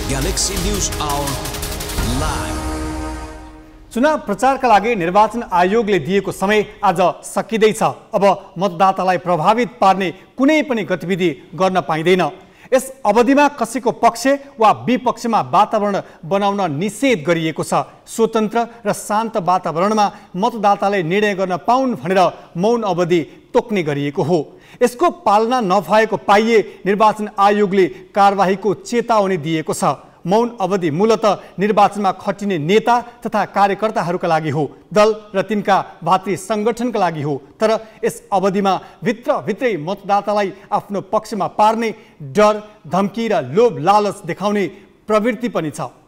Galaxy News Hour Live. चुनाव प्रचारका लागि निर्वाचन आयोगले दिएको समय आज सकिँदैछ। अब मतदातालाई प्रभावित पार्ने कुनै पनि गतिविधि गर्न पाइँदैन। यस अवधिमा कसैको पक्ष वा विपक्षमा वातावरण बनाउन निषेध गरिएको छ। स्वतन्त्र र शान्त वातावरणमा मतदाताले निर्णय गर्न पाउन् भनेर मौन अवधि तोक्ने गरिएको हो। यसको पालना नभएको पाइए निर्वाचन आयोगले कारबाहीको चेतावनी दिएको छ। मौन अवधि मूलतः निर्वाचनमा खटिने नेता तथा कार्यकर्ताहरूका लागि हो, दल र तिनका भातृ सङ्गठनका लागि हो। तर यस अवधिमा भित्रै मतदातालाई आफ्नो पक्षमा पार्ने डर, धम्की र लोभ लालच देखाउने प्रवृत्ति पनि छ।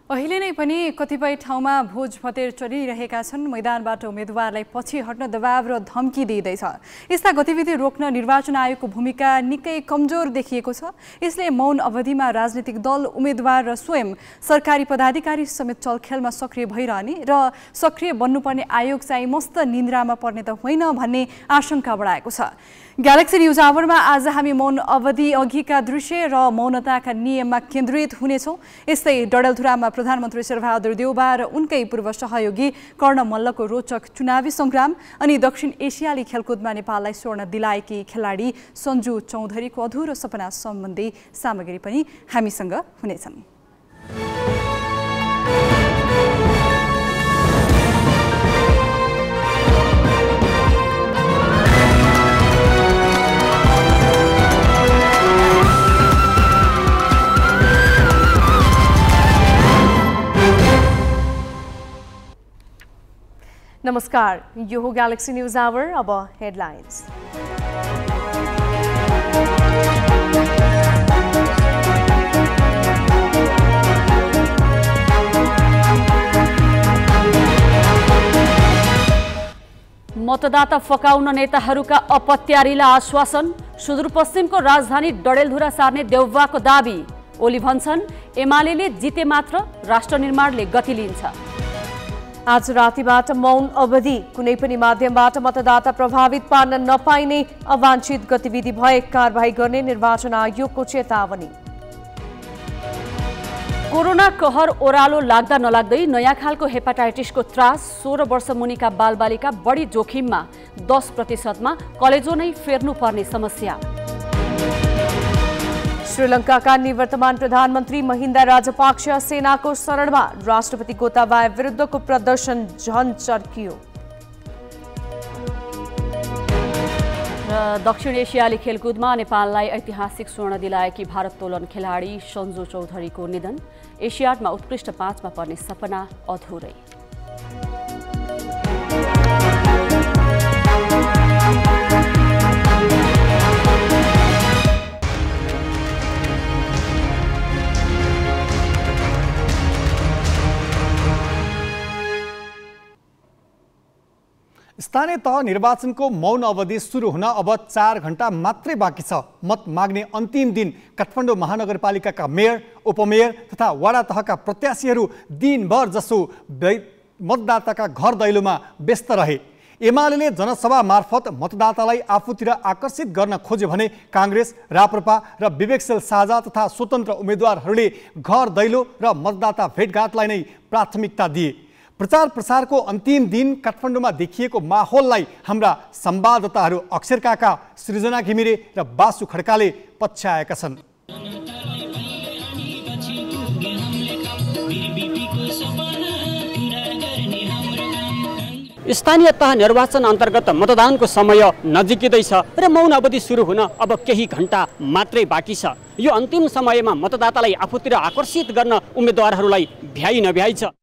अहिले नै पनि कतिपय ठाउँमा भोज भतेर चलिरहेका छन्। मैदानबाट उम्मेदवारलाई पछि हट्न दबाव र धम्की दिइँदैछ। यस्ता गतिविधि रोक्न निर्वाचन आयोगको भूमिका निकै कमजोर देखिएको छ। यसले मौन अवधिमा राजनीतिक दल, उम्मेदवार र स्वयं सरकारी पदाधिकारी समेत चलखेलमा सक्रिय भइरहने र सक्रिय बन्नुपर्ने आयोग चाहिँ मस्त निन्द्रामा पर्ने त होइन भन्ने आशंका बढाएको छ। ग्यालेक्सी न्युज आवरमा आज हामी मौन अवधि अघिका दृश्य र मौनताका नियममा केन्द्रित हुनेछौँ। यस्तै डडेलधुरामा प्रधानमन्त्री शेरबहादुर देउबा र उनकै पूर्व सहयोगी कर्ण मल्लको रोचक चुनावी सङ्ग्राम अनि दक्षिण एसियाली खेलकुदमा नेपाललाई स्वर्ण दिलाएकी खेलाडी सञ्जु चौधरीको अधुरो सपना सम्बन्धी सामग्री पनि हामीसँग हुनेछन्। नमस्कार, यो हो ग्यालेक्सी न्यूज आवर। अब हेडलाइन्स। मतदाता फकाउन नेताहरूका अपत्यारीलाई आश्वासन। सुदूरपश्चिमको राजधानी डडेलधुरा सार्ने देउवाको दाबी। ओली भन्छन् एमालेले जिते मात्र राष्ट्र निर्माणले गति लिन्छ। आज रातिबाट मौन अवधि, कुनै पनि माध्यमबाट मतदाता प्रभावित पार्न नपाइने, अवांछित गतिविधि भए कारबाही गर्ने निर्वाचन आयोगको चेतावनी। कोरोना कहर ओह्रालो लाग्दा नलाग्दै नयाँ खालको हेपाटाइटिसको त्रास। 16 वर्ष मुनिका बालबालिका बढी जोखिममा, 10% कलेजो नै फेर्नुपर्ने समस्या। श्रीलङ्काका निवर्तमान प्रधानमन्त्री महिन्दा राजपाक्ष सेनाको शरणमा। राष्ट्रपति गोताबाया विरुद्धको प्रदर्शन झन चर्कियो। र दक्षिण एसियाली खेलकुदमा नेपाललाई ऐतिहासिक स्वर्ण दिलाएकी भारोत्तोलन खेलाडी सञ्जु चौधरीको निधन। एसियाडमा उत्कृष्ट 5मा पर्ने सपना अधुरै। स्थानीय तह निर्वाचनको मौन अवधि सुरु हुन अब 4 घण्टा मात्रै बाँकी छ। मत माग्ने अन्तिम दिन काठमाडौँ महानगरपालिकाका मेयर, उपमेयर तथा वडा तहका प्रत्याशीहरू दिनभर जसो मतदाताका घर दैलोमा व्यस्त रहे। एमाले जनसभा मार्फत मतदातालाई आफूतिर आकर्षित गर्न खोज्यो भने काङ्ग्रेस, राप्रपा र विवेकशील साझा तथा स्वतन्त्र उम्मेदवारहरूले घर दैलो र मतदाता भेटघाटलाई नै प्राथमिकता दिए। प्रचार प्रसारको अन्तिम दिन काठमाडौँमा देखिएको माहौललाई हाम्रा संवाददाताहरू अक्षर काका, सृजना घिमिरे र बासु खड्काले पछ्याएका छन्। स्थानीय तह निर्वाचन अन्तर्गत मतदानको समय नजिकिँदैछ र मौन अवधि सुरु हुन अब केही घण्टा मात्रै बाँकी छ। यो अन्तिम समयमा मतदातालाई आफूतिर आकर्षित गर्न उम्मेदवारहरूलाई भ्याइ नभ्याइ छ।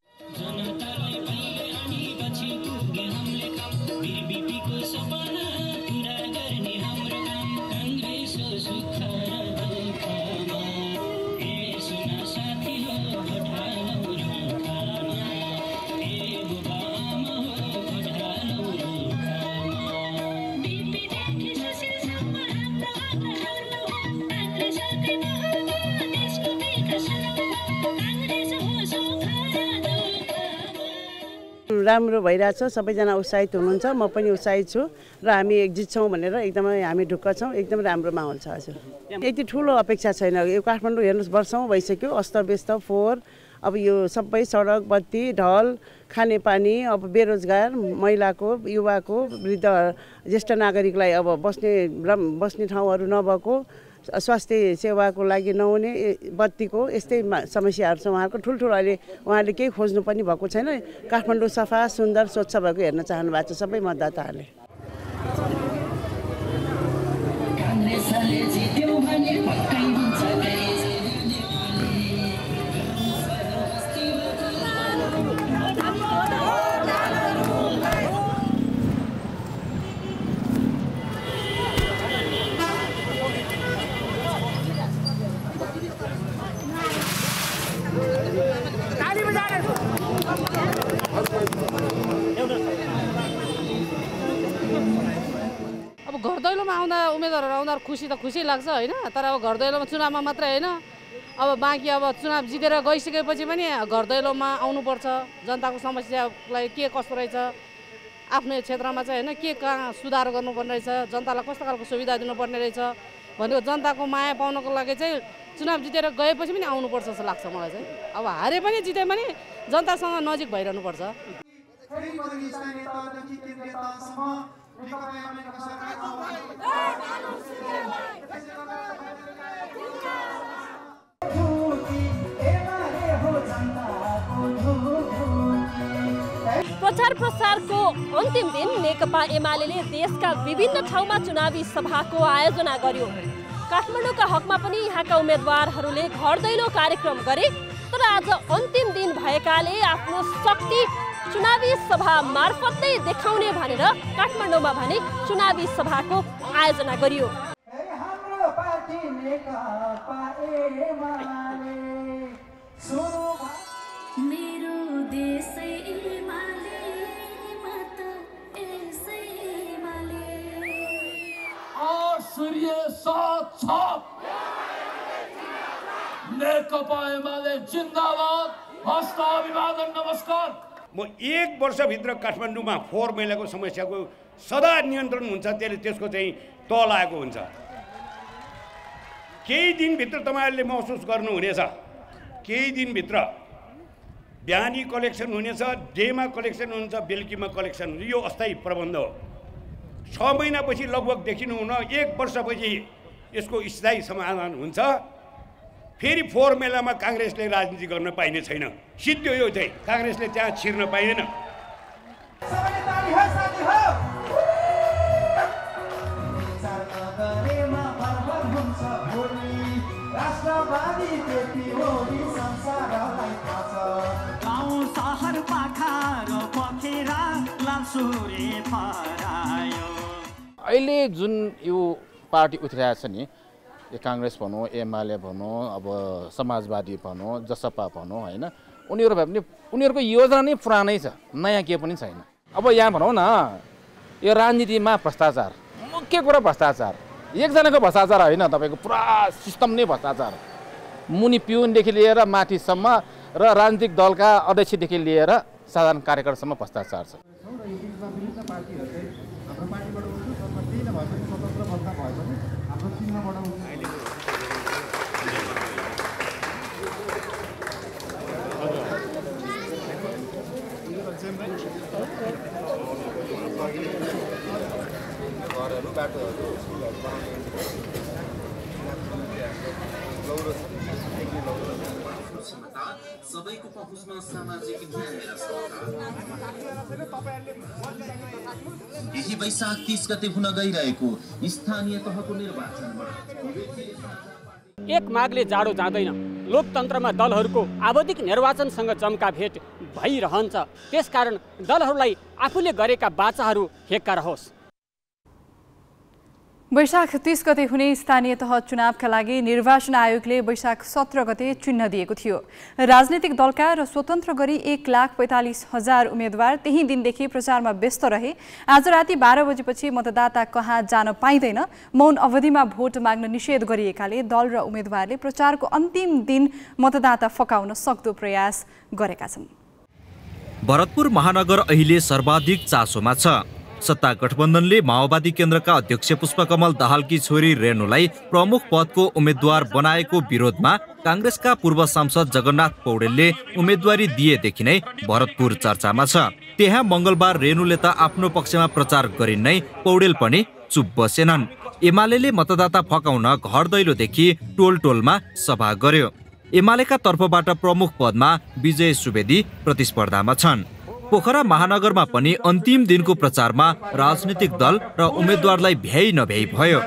राम्रो भइरहेछ, सबैजना उत्साहित हुनुहुन्छ, म पनि उत्साहित छु र हामी जित्छौँ भनेर एकदमै हामी ढुक्क छौँ। एकदम राम्रो माहौल छ हजुर। यति ठुलो अपेक्षा छैन। यो काठमाडौँ हेर्नुहोस् वर्षौँ भइसक्यो अस्तव्यस्त फोहोर, अब यो सबै सडक बत्ती ढल खानेपानी, अब बेरोजगार महिलाको युवाको वृद्ध ज्येष्ठ नागरिकलाई अब बस्ने ठाउँहरू नभएको, स्वास्थ्य सेवाको लागि नहुने, बत्तीको यस्तै समस्याहरू छ उहाँहरूको ठुल्ठुलो। अहिले उहाँले केही खोज्नु पनि भएको छैन। काठमाडौँ सफा सुन्दर स्वच्छ भएको हेर्न चाहनु भएको छ सबै मतदाताहरूले। अब घर दैलोमा आउँदा उम्मेदवारहरू आउँदा खुसी त खुसी लाग्छ होइन, तर अब घर दैलोमा चुनावमा मात्रै होइन, अब बाँकी अब चुनाव जितेर गइसकेपछि पनि घर दैलोमा आउनुपर्छ। जनताको समस्यालाई के कस्तो रहेछ, आफ्नो क्षेत्रमा चाहिँ होइन के कहाँ सुधार गर्नुपर्ने रहेछ, जनतालाई कस्तो खालको सुविधा दिनुपर्ने रहेछ भनेको जनताको माया पाउनको लागि चाहिँ चुनाव जितेर गएपछि पनि आउनुपर्छ जस्तो लाग्छ मलाई चाहिँ। अब हारे पनि जिते पनि जनतासँग नजिक भइरहनुपर्छ। प्रचार प्रसारको अन्तिम दिन नेकपा एमालेले देशका विभिन्न ठाउँमा चुनावी सभाको आयोजना गर्यो। काठमाडौँका हकमा पनि यहाँका उम्मेदवारहरूले घर दैलो कार्यक्रम गरे, तर आज अन्तिम दिन भएकाले आफ्नो शक्ति चुनावी सभा मार्फत नै देखाउने भनेर काठमाडौँमा भने चुनावी सभाको आयोजना गरियो। नेकपा एमाले जिन्दाबाद। हस्त अभिवादन नमस्कार। म 1 वर्षभित्र काठमाडौँमा फोहोर मैलाको समस्याको सदा नियन्त्रण हुन्छ, त्यसको चाहिँ तल आएको हुन्छ। केही दिनभित्र तपाईँहरूले महसुस गर्नुहुनेछ, केही दिनभित्र बिहानी कलेक्सन हुनेछ, डेमा कलेक्सन हुन्छ, बेलुकीमा कलेक्सन हुन्छ। यो अस्थायी प्रबन्ध हो। 6 महिनापछि लगभग देखिनुहुन 1 वर्षपछि यसको स्थायी समाधान हुन्छ। फेरि फोहोर मेलामा काङ्ग्रेसले राजनीति गर्न पाइने छैन। सिद्धियो यो चाहिँ काङ्ग्रेसले त्यहाँ छिर्न पाइँदैन। अहिले जुन यो पार्टी उठिरहेछ नि, काङ्ग्रेस भनौँ, एमाले भनौँ, अब समाजवादी भनौँ, जसपा भनौँ होइन, उनीहरू भए पनि उनीहरूको योजना नै पुरानै छ, नयाँ केही पनि छैन। अब यहाँ भनौँ न, यो राजनीतिमा भ्रष्टाचार मुख्य कुरा। भ्रष्टाचार एकजनाको भ्रष्टाचार होइन, तपाईँको पुरा सिस्टम नै भ्रष्टाचार। मुनि पिउनदेखि लिएर माथिसम्म र राजनीतिक दलका अध्यक्षदेखि लिएर साधारण कार्यकर्तासम्म भ्रष्टाचार छ। सबैको पहुँचमा सामाजिक न्याय र यही वैशाख 30 गते हुन गइरहेको स्थानीय तहको निर्वाचनमा एक मागले जाडो जाँदैन। लोकतन्त्रमा दलहरूको आवधिक निर्वाचनसँग जम्का भेट भइरहन्छ। त्यसकारण दलहरूलाई आफूले गरेका बाचाहरू हेक्का रहोस्। वैशाख 30 गते हुने स्थानीय तह चुनावका लागि निर्वाचन आयोगले वैशाख 17 गते चिन्ह दिएको थियो। राजनीतिक दलका र स्वतन्त्र गरी 1,45,000 उम्मेदवार त्यही दिनदेखि प्रचारमा व्यस्त रहे। आज राति 12 बजेपछि मतदाता कहाँ जान पाइँदैन। मौन अवधिमा भोट माग्न निषेध गरिएकाले दल र उम्मेदवारले प्रचारको अन्तिम दिन मतदाता फकाउन सक्दो प्रयास गरेका छन्। भरतपुर महानगर अहिले सर्वाधिक चासोमा छ। सत्ता गठबन्धनले माओवादी केन्द्रका अध्यक्ष पुष्पकमल दाहालकी छोरी रेणुलाई प्रमुख पदको उम्मेद्वार बनाएको विरोधमा कांग्रेसका पूर्व सांसद जगन्नाथ पौडेलले उम्मेदवारी दिएदेखि नै भरतपुर चर्चामा छ। त्यहाँ मंगलबार रेणुले त आफ्नो पक्षमा प्रचार गरिन्नै पौडेल पनि चुप बसेनन्। एमालेले मतदाता फकाउन घर दैलोदेखि टोल टोलमा सभा गर्यो। एमालेका तर्फबाट प्रमुख पदमा विजय सुवेदी प्रतिस्पर्धामा छन्। पोखरा महानगरमा पनि अन्तिम दिनको प्रचारमा राजनीतिक दल र उम्मेद्वारलाई भ्याइ नभ्याइ भयो।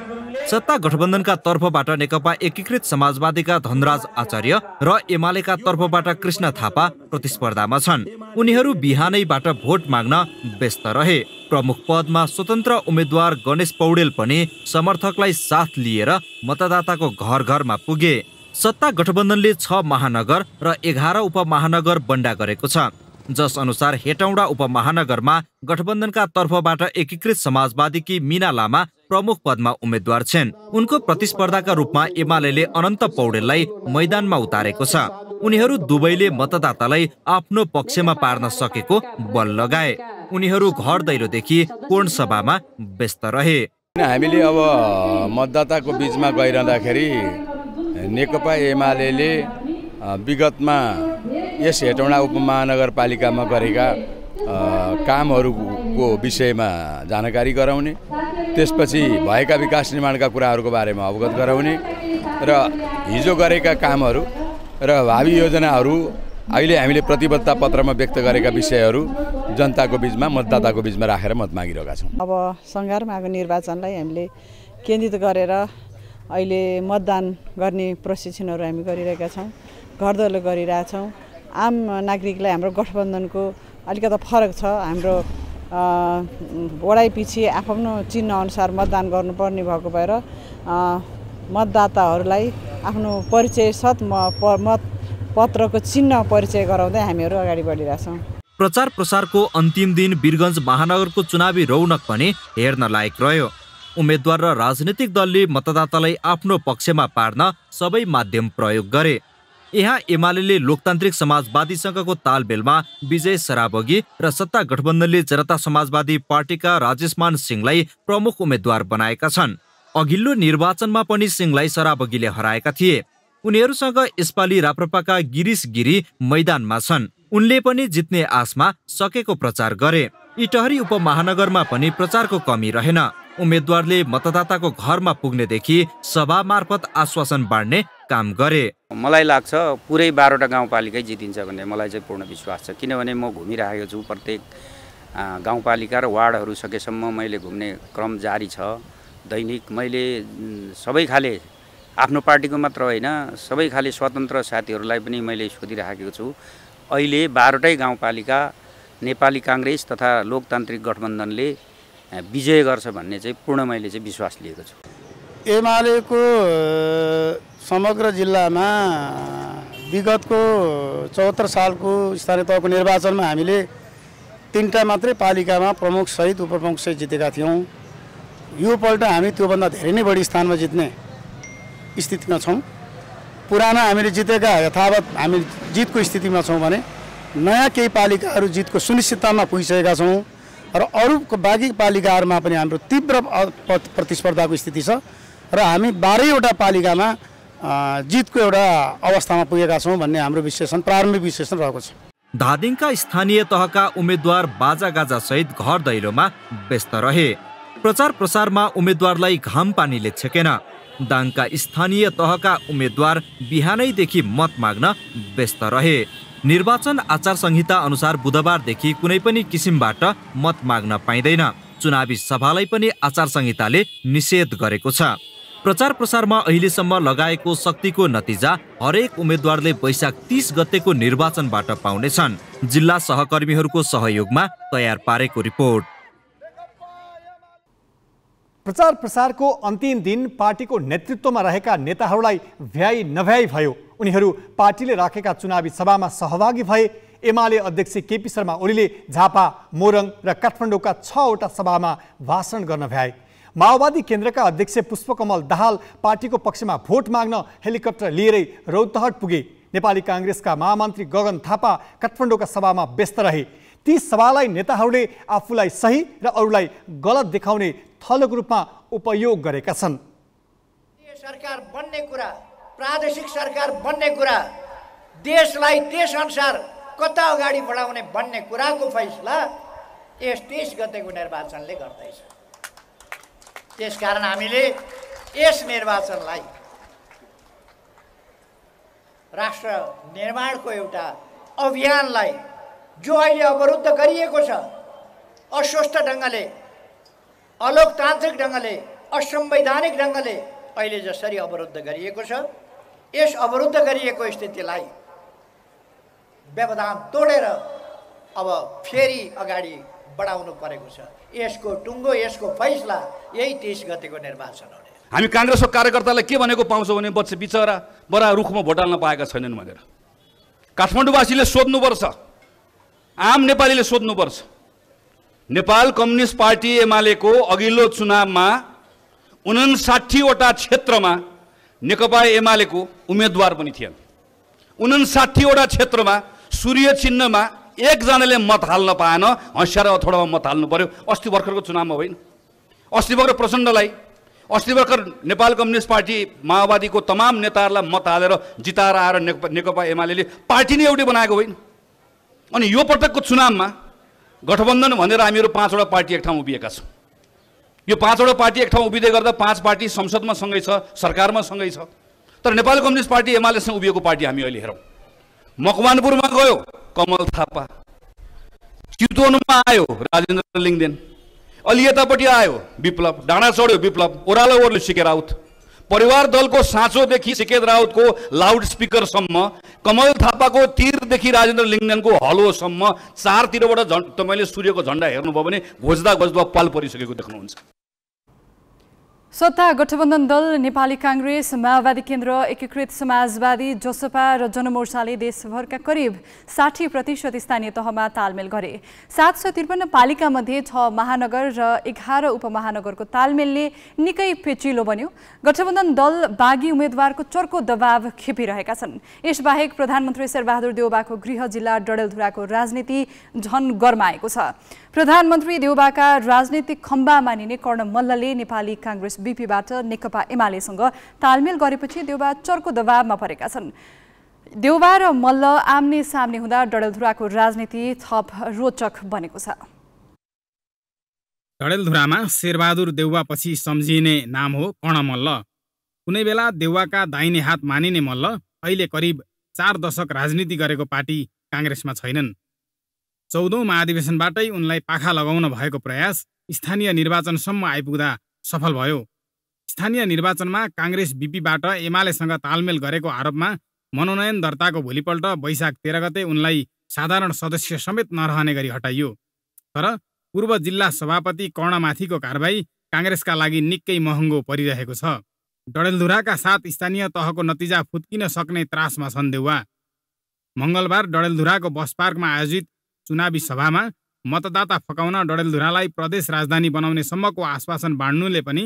सत्ता गठबन्धनका तर्फबाट नेकपा एकीकृत समाजवादीका धनराज आचार्य र एमालेका तर्फबाट कृष्ण थापा प्रतिस्पर्धामा छन्। उनीहरू बिहानैबाट भोट माग्न व्यस्त रहे। प्रमुख पदमा स्वतन्त्र उम्मेद्वार गणेश पौडेल पनि समर्थकलाई साथ लिएर मतदाताको घर घरमा पुगे। सत्ता गठबन्धनले 6 महानगर र 11 उपमहानगर बन्डा गरेको छ, जस अनुसार हेटौडा उपमहानगरमा गठबन्धनका तर्फबाट एकीकृत समाजवादीकी मीना लामा प्रमुख पदमा उम्मेद्वार छिन्। उनको प्रतिस्पर्धाका रूपमा एमालेले अनन्त पौडेललाई मैदानमा उतारेको छ। उनीहरू दुवैले मतदातालाई आफ्नो पक्षमा पार्न सकेको बल लगाए। उनीहरू घर दैलोदेखि पूर्ण सभामा व्यस्त रहे। हामीले अब मतदाताको बीचमा गइरहँदाखेरि नेकपा एमालेले विगतमा यस हेटौडा उपमहानगरपालिकामा गरेका कामहरूको विषयमा जानकारी गराउने, त्यसपछि भएका विकास निर्माणका कुराहरूको बारेमा अवगत गराउने र हिजो गरेका कामहरू र भावी योजनाहरू अहिले हामीले प्रतिबद्धता पत्रमा व्यक्त गरेका विषयहरू जनताको बीचमा मतदाताको बीचमा राखेर मत मागिरहेका छौँ। अब सङ्घारमा निर्वाचनलाई हामीले केन्द्रित गरेर अहिले मतदान गर्ने प्रशिक्षणहरू हामी गरिरहेका छौँ, घर दैलो गरिरहेछौँ। आम नागरिकलाई हाम्रो गठबन्धनको अलिकति फरक छ। हाम्रो वडाइ पछि आफ्नो चिन्ह अनुसार मतदान गर्नुपर्ने भएको भएर मतदाताहरूलाई आफ्नो परिचय सत मत पत्रको चिन्ह परिचय गराउँदै हामीहरू अगाडि बढिरहेछौँ। प्रचार प्रसारको अन्तिम दिन वीरगञ्ज महानगरको चुनावी रौनक पनि हेर्न लायक रह्यो। उम्मेद्वार र राजनीतिक दलले मतदातालाई आफ्नो पक्षमा पार्न सबै माध्यम प्रयोग गरे। यहाँ एमालेले लोकतान्त्रिक समाजवादीसँगको तालमेलमा विजय सराबगी र सत्ता गठबन्धनले जनता समाजवादी पार्टीका राजेशमान सिंहलाई प्रमुख उम्मेद्वार बनाएका छन्। अघिल्लो निर्वाचनमा पनि सिंहलाई सराबगीले हराएका थिए। उनीहरूसँग यसपालि राप्रपाका गिरीश गिरी मैदानमा छन्। उनले पनि जित्ने आशमा सकेको प्रचार गरे। इटहरी उपमहानगरमा पनि प्रचारको कमी रहेन। उम्मेद्वारले मतदाताको घरमा पुग्नेदेखि सभा मार्फत आश्वासन बाँड्ने काम गरे। मलाई लाग्छ पुरै 12वटा गाउँपालिकै जितिन्छ भन्ने मलाई चाहिँ पूर्ण विश्वास छ। किनभने म घुमिरहेको छु, प्रत्येक गाउँपालिका र वार्डहरू सकेसम्म मैले घुम्ने क्रम जारी छ। दैनिक मैले सबै खाले आफ्नो पार्टीको मात्र होइन, सबै खाले स्वतन्त्र साथीहरूलाई पनि मैले सोधिराखेको छु। अहिले 12वटै गाउँपालिका नेपाली काङ्ग्रेस तथा लोकतान्त्रिक गठबन्धनले विजय गर्छ भन्ने चाहिँ पूर्ण मैले चाहिँ विश्वास लिएको छु। एमालेको समग्र जिल्लामा विगतको 74 सालको स्थानीय तहको निर्वाचनमा हामीले 3टा मात्रै पालिकामा प्रमुख सहित उपप्रमुख सहित जितेका थियौँ। यो पल्ट हामी त्योभन्दा धेरै नै बढी स्थानमा जित्ने स्थितिमा छौँ। पुराना हामीले जितेका यथावत हामी जितको स्थितिमा छौँ भने नयाँ केही पालिकाहरू जितको सुनिश्चिततामा पुगिसकेका छौँ र अरू बाँकी पालिकाहरूमा पनि हाम्रो तीव्र प्रतिस्पर्धाको स्थिति छ र हामी 12वटा पालिकामा जितको एउटा अवस्थामा पुगेका छौँ भन्ने हाम्रो विश्लेषण, प्रारम्भिक विश्लेषण रहेको छ। धादिङका स्थानीय तहका उम्मेद्वार बाजागाजा सहित घर दैलोमा व्यस्त रहे। प्रचार प्रसारमा उम्मेद्वारलाई घाम पानीले छेकेन। दाङका स्थानीय तहका उम्मेद्वार बिहानैदेखि मत माग्न व्यस्त रहे। निर्वाचन आचार संहिता अनुसार बुधबारदेखि कुनै पनि किसिमबाट मत माग्न पाइँदैन। चुनावी सभालाई पनि आचार संहिताले निषेध गरेको छ। प्रचार प्रसारमा अहिलेसम्म लगाएको शक्तिको नतिजा हरेक उम्मेद्वारले वैशाख 30 गतेको निर्वाचनबाट पाउनेछन्। जिल्ला सहकर्मीहरूको सहयोगमा तयार पारेको रिपोर्ट। प्रचार प्रसारको अन्तिम दिन पार्टीको नेतृत्वमा रहेका नेताहरूलाई भ्याइ नभ्याइ भयो। उनीहरू पार्टीले राखेका चुनावी सभामा सहभागी भए। एमाले अध्यक्ष केपी शर्मा ओलीले झापा, मोरङ र काठमाडौँका 6वटा सभामा भाषण गर्न भ्याए। माओवादी केन्द्रका अध्यक्ष पुष्पकमल दाहाल पार्टीको पक्षमा भोट माग्न हेलिकप्टर लिएरै रौतहट पुगे। नेपाली काङ्ग्रेसका महामन्त्री गगन थापा काठमाडौँका सभामा व्यस्त रहे। ती सवाललाई नेताहरूले आफूलाई सही र अरूलाई गलत देखाउने थलोको रूपमा उपयोग गरेका छन्। सरकार बन्ने कुरा, प्रादेशिक सरकार बन्ने कुरा, देशलाई त्यसअनुसार कता अगाडि बढाउने भन्ने कुराको फैसला यस 30 गतेको निर्वाचनले गर्दैछ। त्यसकारण हामीले यस निर्वाचनलाई राष्ट्र निर्माणको एउटा अभियानलाई जो अहिले अवरुद्ध गरिएको छ, अस्वस्थ ढङ्गले, अलोकतान्त्रिक ढङ्गले, असंवैधानिक ढङ्गले अहिले जसरी अवरुद्ध गरिएको छ, यस अवरुद्ध गरिएको स्थितिलाई व्यवधान तोडेर अब फेरि अगाडि बढाउनु परेको छ। यसको टुङ्गो, यसको फैसला यही 30 गतेको निर्वाचन हो। हामी काङ्ग्रेसको कार्यकर्तालाई के भनेको पाउँछौँ भने बच्चा बिचरा बडा रुखमा भोट हाल्न पाएका छैनन् भनेर काठमाडौँवासीले सोध्नुपर्छ, आम नेपालीले सोध्नुपर्छ। नेपाल कम्युनिस्ट पार्टी एमालेको अघिल्लो चुनावमा 59 वटा क्षेत्रमा नेकपा एमालेको उम्मेदवार पनि थिएन। 59 वटा क्षेत्रमा सूर्य चिन्हमा एकजनाले मत हाल्न पाएन, हँसियार अथोडामा मत हाल्नु पर्यो। अस्ति भर्खरको चुनावमा होइन, अस्ति भर्खर प्रचण्डलाई, अस्ति भर्खर नेपाल कम्युनिस्ट पार्टी माओवादीको तमाम नेताहरूलाई मत हालेर जिताएर आएर नेकपा एमाले पार्टी नै एउटै बनाएको होइन। अनि यो पटकको चुनावमा गठबन्धन भनेर हामीहरू 5 वटा पार्टी एक ठाउँ उभिएका छौँ। यो 5 वटा पार्टी एक ठाउँ उभिँदै गर्दा 5 पार्टी संसदमा सँगै छ, सरकारमा सँगै छ। तर नेपाल कम्युनिस्ट पार्टी एमालेसँग उभिएको पार्टी हामी अहिले हेरौँ। मकवानपुरमा गयो कमल थापा, चितवनमा आयो राजेन्द्र लिङ्गदेन, अलि यतापट्टि आयो विप्लव, डाँडा चढ्यो विप्लव, ओह्रालो ओर्ल्यो सिके राउत। परिवार दलको साँचोदेखि सिकेत राउतको लाउड स्पिकरसम्म, कमल थापाको तीरदेखि राजेन्द्र लिङ्गदेनको हलोसम्म चारतिरबाट तपाईँले सूर्यको झन्डा हेर्नुभयो भने घोज्दा घोज्दा पाल परिसकेको देख्नुहुन्छ। सत्ता गठबन्धन दल नेपाली काङ्ग्रेस, माओवादी केन्द्र, एकीकृत समाजवादी, जसपा र जनमोर्चाले देशभरका करिब 60% स्थानीय तहमा तालमेल गरे। 753 पालिकामध्ये 6 महानगर र 11 उपमहानगरको तालमेलले निकै पेचिलो बन्यो। गठबन्धन दल बागी उम्मेद्वारको चर्को दबाव खेपिरहेका छन्। यसबाहेक प्रधानमन्त्री शेरबहादुर देउबाको गृह जिल्ला डडेलधुराको राजनीति झन गरमाएको छ। प्रधानमन्त्री देउबाका राजनीतिक खम्बा मानिने कर्ण मल्लले नेपाली काङ्ग्रेस बीपीबाट नेकपा एमालेसँग तालमेल गरेपछि देउबा चर्को दबावमा परेका छन्। देउबा र मल्ल आम्ने सामने हुँदा डडेलधुराको राजनीति थप रोचक बनेको छ। डडेलधुरामा शेरबहादुर देउबापछि सम्झिने नाम हो कर्ण मल्ल। कुनै बेला देउबाका दाहिने हात मानिने मल्ल अहिले करिब 4 दशक राजनीति गरेको पार्टी काङ्ग्रेसमा छैनन्। 14औं महाधिवेशनबाटै उनलाई पाखा लगाउन भएको प्रयास स्थानीय निर्वाचनसम्म आइपुग्दा सफल भयो। स्थानीय निर्वाचनमा काङ्ग्रेस बीपीबाट एमालेसँग तालमेल गरेको आरोपमा मनोनयन दर्ताको भोलिपल्ट वैशाख 13 गते उनलाई साधारण सदस्य समेत नरहने गरी हटाइयो। तर पूर्व जिल्ला सभापति कर्णमाथिको कारबाही काङ्ग्रेसका लागि निकै महँगो परिरहेको छ। डडेलधुराका 7 स्थानीय तहको नतिजा फुत्किन सक्ने त्रासमा छन् देउवा। मङ्गलबार डडेलधुराको बस पार्कमा आयोजित चुनावी सभामा मतदाता फकाउन डडेलधुरालाई प्रदेश राजधानी बनाउने सम्मको आश्वासन बाँड्नुले पनि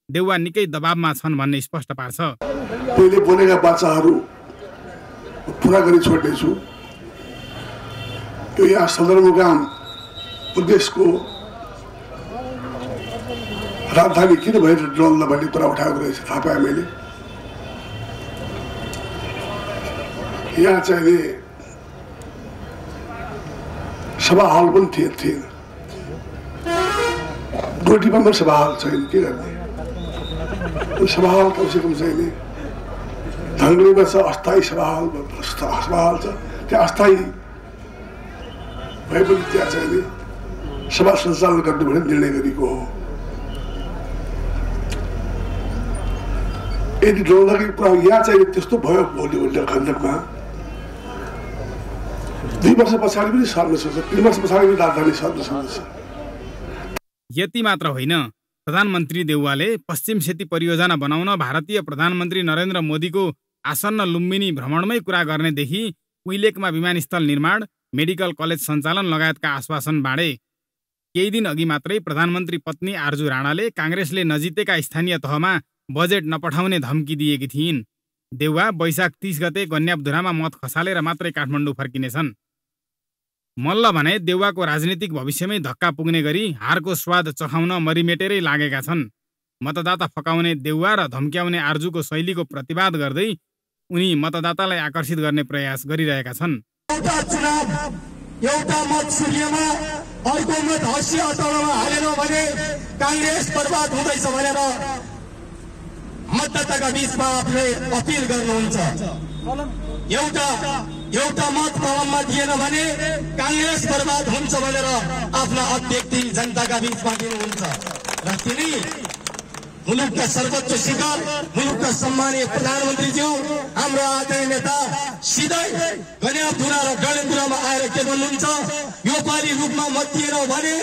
देउवा निकै दबावमा छन् भन्ने स्पष्ट पार्छ। पहिले बोलेका बाचाहरू पुरा गरी छोड्नेछु। यो यहाँ सदरमुकाम प्रदेशको राजधानी किन भएर डल्ला भन्ने कुरा उठाएको रहेछ थाहा पाएँ मैले। यहाँ चाहिँ सभा हल पनि थिएन, डोटीमा पनि सभा हल छैन। के गर्ने, सभा हल कमसेकम चाहिने धनगढीमा छ अस्थायी सभा हल छ, त्यहाँ अस्थायी भए पनि त्यहाँ चाहिने सभा सञ्चालन गर्ने भनेर निर्णय गरेको हो। यदि डरलाग्दो कुरा यहाँ चाहिँ त्यस्तो भयो भोलि खण्डकमा 2 वर्ष पछाडि पनि सर्न सक्छ, 3 वर्ष पछाडि पनि राजधानी सर्न सक्छ। यति मात्र होइन, प्रधानमन्त्री देउवाले पश्चिम सेती परियोजना बनाउन भारतीय प्रधानमन्त्री नरेन्द्र मोदीको आसन्न लुम्बिनी भ्रमणमै कुरा गर्नेदेखि कुइलेकमा विमानस्थल निर्माण, मेडिकल कलेज सञ्चालन लगायतका आश्वासन बाँडे। केही दिन अघि मात्रै प्रधानमन्त्री पत्नी आर्जु राणाले काङ्ग्रेसले नजितेका स्थानीय तहमा बजेट नपठाउने धम्की दिएकी थिइन्। देउवा वैशाख 30 गते गन्याबधुरामा मत खसालेर मात्रै काठमाडौँ फर्किनेछन्। मल्ल भने देउवाको राजनीतिक भविष्यमै धक्का पुग्ने गरी हारको स्वाद चखाउन मरिमेटेरै लागेका छन्। मतदाता फकाउने देउवा र धम्क्याउने आर्जुको शैलीको प्रतिवाद गर्दै उनी मतदातालाई आकर्षित गर्ने प्रयास गरिरहेका छन्। एउटा चुनाव एउटा मत सूर्यमा अर्को मत हँसी अटोमा हालेनौँ भने काङ्ग्रेस बर्बाद हुँदैछ भनेर मतदाताका बीचमा आफूले अपिल गर्नुहुन्छ। एउटा मत कलममा दिएन भने काङ्ग्रेस बर्बाद हुन्छ भनेर आफ्ना अभिव्यक्ति जनताका बीचमा दिनुहुन्छ र तिनी मुलुकका सर्वोच्च शिखर मुलुकका सम्मानीय प्रधानमन्त्रीज्यू हाम्रो आदरणीय नेता सिधै गन्याधुरा र डडेलधुरामा आएर के भन्नुहुन्छ, यो पालि रूपमा मत दिएन भने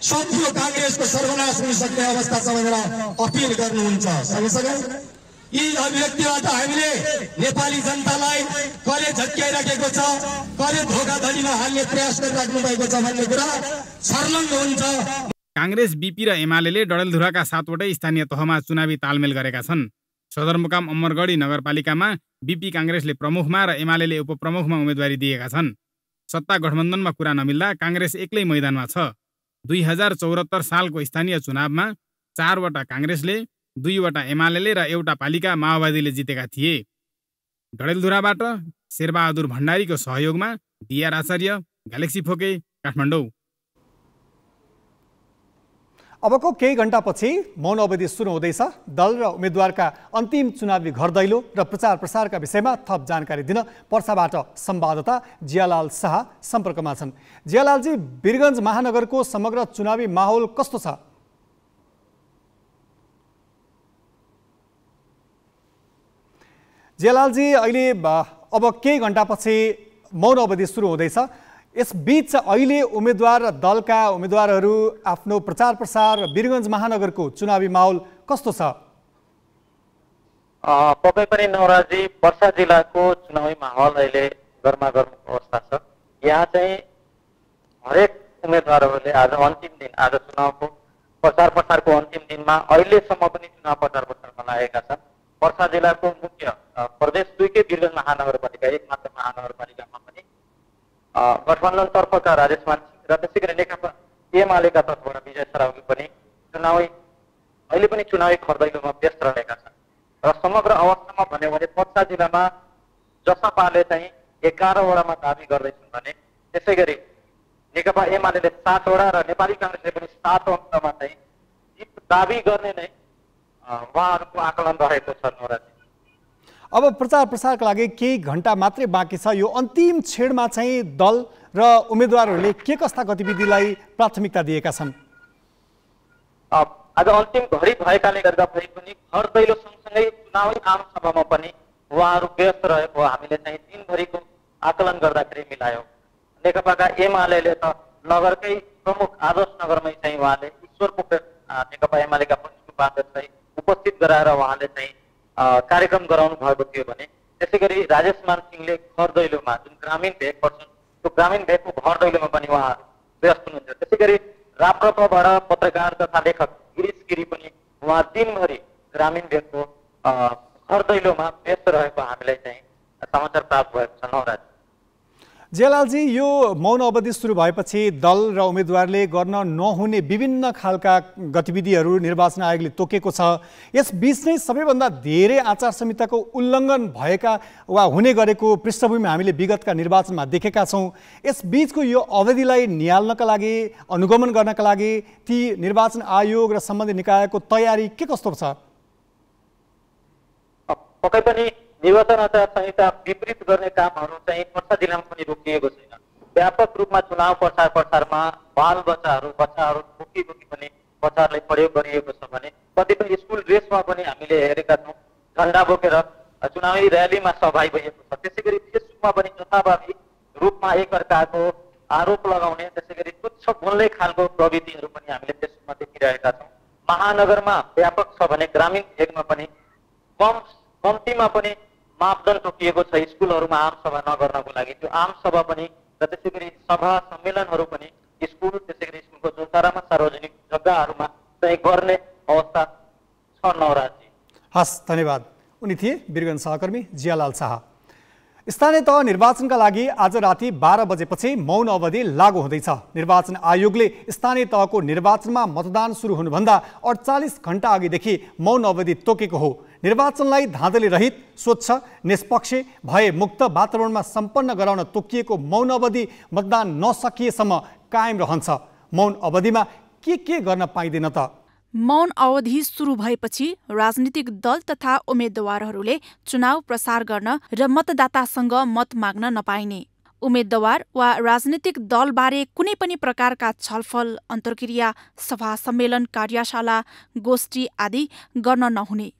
सम्पूर्ण काङ्ग्रेसको सर्वनाश हुन सक्ने अवस्था छ भनेर अपिल गर्नुहुन्छ। सँगसँगै यी अभिव्यक्तिबाट हामीले नेपाली जनतालाई कसले झट्क्याइराखेको छ, कसले धोकाधडीमा हाल्ने प्रयास गरिराख्नु भएको छ भन्ने कुरा छर्लङ्ग हुन्छ। काङ्ग्रेस बीपी र एमाले डडेलधुराका 7वटै स्थानीय तहमा चुनावी तालमेल गरेका छन्। सदरमुकाम अमरगढी नगरपालिकामा बीपी काङ्ग्रेसले प्रमुखमा र एमाले उपप्रमुखमा उम्मेदवारी दिएका छन्। सत्ता गठबन्धनमा कुरा नमिल्दा काङ्ग्रेस एक्लै मैदानमा छ। 2074 सालको स्थानीय चुनावमा 4वटा काङ्ग्रेसले, 2वटा एमाले र 1 पालिका माओवादीले जितेका थिए। डडेलधुराबाट शेरबहादुर भण्डारीको सहयोगमा डीआर आचार्य, ग्यालेक्सी फोके, काठमाडौँ। अबको केही घण्टापछि मौन अवधि सुरु हुँदैछ। दल र उम्मेद्वारका अन्तिम चुनावी घर दैलो र प्रचार प्रसारका विषयमा थप जानकारी दिन पर्साबाट संवाददाता जियालाल शाह सम्पर्कमा छन्। जियालालजी, वीरगञ्ज महानगरको समग्र चुनावी माहौल कस्तो छ? जियालालजी, अहिले अब केही घण्टापछि मौन अवधि सुरु हुँदैछ। यसबीच अहिले उम्मेद्वार र दलका उम्मेद्वारहरू आफ्नो प्रचार प्रसार वीरगञ्ज महानगरको चुनावी माहौल कस्तो छ? पक्कै पनि नवराजी, पर्सा जिल्लाको चुनावी माहौल अहिले गर्मागर्म अवस्था छ। यहाँ चाहिँ हरेक उम्मेद्वारहरूले आज अन्तिम दिन, आज चुनावको प्रचार प्रसारको अन्तिम दिनमा अहिलेसम्म पनि चुनाव प्रचार प्रसारमा लागेका छन्। पर्सा जिल्लाको मुख्य प्रदेश 2कै वीरगञ्ज महानगरपालिका, एक मात्र महानगरपालिकामा पनि गठबन्धनतर्फका राजेश मान सिंह र त्यसै गरी नेकपा एमालेका तर्फबाट विजय सरावगी पनि अहिले पनि चुनावी खरदैलोमा व्यस्त रहेका छन्। र समग्र अवस्थामा भन्यो भने पर्सा जिल्लामा जसपाले चाहिँ 11 वडामा दाबी गर्दैछन् भने त्यसै गरी नेकपा एमाले 7 वडा र नेपाली काङ्ग्रेसले पनि 7 अङ्कमा चाहिँ जित दाबी गर्ने नै उहाँहरूको आकलन रहेको छ। नवराजी, अब प्रचार प्रसारका लागि केही घण्टा मात्रै बाँकी छ। यो अन्तिम छेडमा चाहिँ दल र उम्मेद्वारहरूले के कस्ता गतिविधिलाई प्राथमिकता दिएका छन्? आज अन्तिम घडी भएकाले गर्दा पनि घर दैलो सँगसँगै चुनावी आमसभामा पनि उहाँहरू व्यस्त रहेको हामीले चाहिँ दिनभरिको आकलन गर्दाखेरि मिलायौँ। नेकपाका एमाले त नगरकै प्रमुख आदर्श नगरमै चाहिँ उहाँले ईश्वर पोखरेल नेकपा एमालेका प्रमुख उपाध्यक्षलाई उपस्थित गराएर उहाँले चाहिँ कार्यक्रम गराउनु भएको थियो भने त्यसै गरी राजेश मान सिंहले घर दैलोमा जुन ग्रामीण भेग पर्छ त्यो ग्रामीण भेगको घर दैलोमा पनि उहाँहरू व्यस्त हुनुहुन्थ्यो। त्यसै गरी राप्रपाबाट पत्रकार तथा लेखक गिरीश गिरी पनि उहाँ दिनभरि ग्रामीण भेगको घर दैलोमा व्यस्त रहेको हामीलाई चाहिँ समाचार प्राप्त भएको छ। नवराज जयलालजी, यो मौन अवधि सुरु भएपछि दल र उम्मेद्वारले गर्न नहुने विभिन्न खालका गतिविधिहरू निर्वाचन आयोगले तोकेको छ। यसबीच नै सबैभन्दा धेरै आचार संहिताको उल्लङ्घन भएका वा हुने गरेको पृष्ठभूमि हामीले विगतका निर्वाचनमा देखेका छौँ। यसबीचको यो अवधिलाई निहाल्नका लागि, अनुगमन गर्नका लागि ती निर्वाचन आयोग र सम्बन्धित निकायको तयारी के कस्तो छ? पक्कै पनि निर्वाचन आचार संहिता विपरीत गर्ने कामहरू चाहिँ पर्सा जिल्लामा पनि रोकिएको छैन। व्यापक रूपमा चुनाव प्रचार प्रसारमा बाल बच्चाहरू बोकी पनि प्रचारलाई प्रयोग गरिएको छ भने कतिपय स्कुल ड्रेसमा पनि हामीले हेरेका छौँ झन्डा बोकेर चुनावी र्यालीमा सहभागी भएको छ। त्यसै गरी फेसबुकमा पनि जथाभावी रूपमा एकअर्काको आरोप लगाउने, त्यसै गरी तुच्छ बोल्ने खालको प्रवृत्तिहरू पनि हामीले फेसबुकमा देखिरहेका छौँ। महानगरमा व्यापक छ भने ग्रामीण भेगमा पनि कम्तीमा पनि मापदण्ड तोकिएको छ स्कुलहरूमा आमसभा नगर्नको लागि। त्यो आमसभा पनि र त्यसै गरी सभा सम्मेलनहरू पनि स्कुल, त्यसै गरी स्कुलको चौतारामा, सार्वजनिक जग्गाहरूमा चाहिँ गर्ने अवस्था छ। नवराजी, हस्, धन्यवाद। उनी थिए वीरगञ्ज सहकर्मी जियालाल शाह। स्थानीय तह निर्वाचनका लागि आज राति 12 बजेपछि मौन अवधि लागू हुँदैछ। निर्वाचन आयोगले स्थानीय तहको निर्वाचनमा मतदान सुरु हुनुभन्दा 48 घण्टा अघिदेखि मौन अवधि तोकेको हो। निर्वाचनलाई धाँधली रहित, स्वच्छ, निष्पक्ष भए मुक्त वातावरणमा सम्पन्न गराउन तोकिएको मौन अवधि मतदान नसकिएसम्म कायम रहन्छ। मौन अवधिमा के गर्न पाइँदैन त? मौन अवधि सुरु भएपछि राजनीतिक दल तथा उम्मेद्वारहरूले चुनाव प्रसार गर्न र मतदातासँग मत माग्न नपाइने, उम्मेद्वार वा राजनीतिक दलबारे कुनै पनि प्रकारका छलफल, अन्तर्क्रिया, सभा सम्मेलन, कार्यशाला, गोष्ठी आदि गर्न नहुने,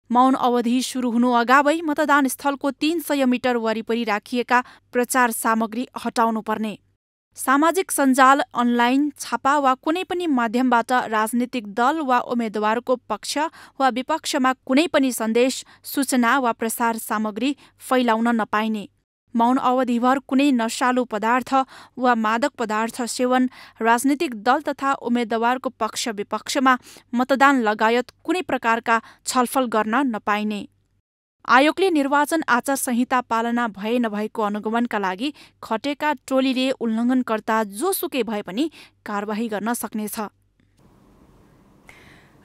मौन अवधि सुरु हुनु अगावै मतदान स्थलको 300 मिटर वरिपरि राखिएका प्रचार सामग्री हटाउनु पर्ने, सामाजिक सञ्जाल, अनलाइन, छापा वा कुनै पनि माध्यमबाट राजनीतिक दल वा उम्मेद्वारको पक्ष वा विपक्षमा कुनै पनि सन्देश, सूचना वा प्रसार सामग्री फैलाउन नपाइने, मौन अवधिभर कुनै नशालु पदार्थ वा मादक पदार्थ सेवन, राजनीतिक दल तथा उम्मेद्वारको पक्ष विपक्षमा मतदान लगायत कुनै प्रकारका छलफल गर्न नपाइने। आयोगले निर्वाचन आचार संहिता पालना भए नभएको अनुगमनका लागि खटेका टोलीले उल्लङ्घनकर्ता जोसुकै भए पनि कारबाही गर्न सक्नेछ।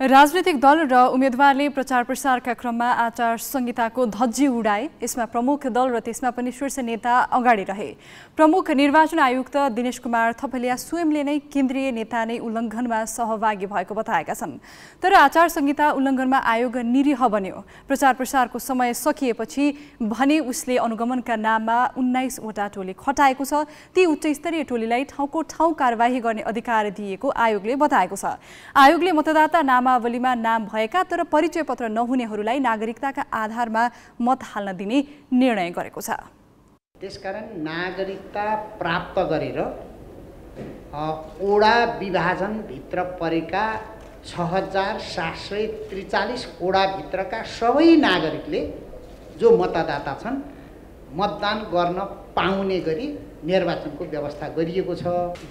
राजनीतिक दल र उम्मेद्वारले प्रचार प्रसारका क्रममा आचार संहिताको धज्जी उडाए। यसमा प्रमुख दल र त्यसमा पनि शीर्ष नेता अगाडि रहे। प्रमुख निर्वाचन आयुक्त दिनेश कुमार थपलिया स्वयंले नै केन्द्रीय नेता नै उल्लङ्घनमा सहभागी भएको बताएका छन्। तर आचार संहिता उल्लङ्घनमा आयोग निरीह बन्यो। प्रचार प्रसारको समय सकिएपछि भने उसले अनुगमनका नाममा 19 वटा टोली खटाएको छ। ती उच्चस्तरीय टोलीलाई ठाउँको ठाउँ कारबाही गर्ने अधिकार दिएको आयोगले बताएको छ। आयोगले मतदाता नामावलीमा नाम भएका तर परिचय पत्र नहुनेहरूलाई नागरिकताका आधारमा मत हाल्न दिने निर्णय गरेको छ। त्यसकारण नागरिकता प्राप्त गरेर ओडा विभाजनभित्र परेका 6743 ओडाभित्रका सबै नागरिकले जो मतदाता छन् मतदान गर्न पाउने गरी निर्वाचनको व्यवस्था गरिएको छ।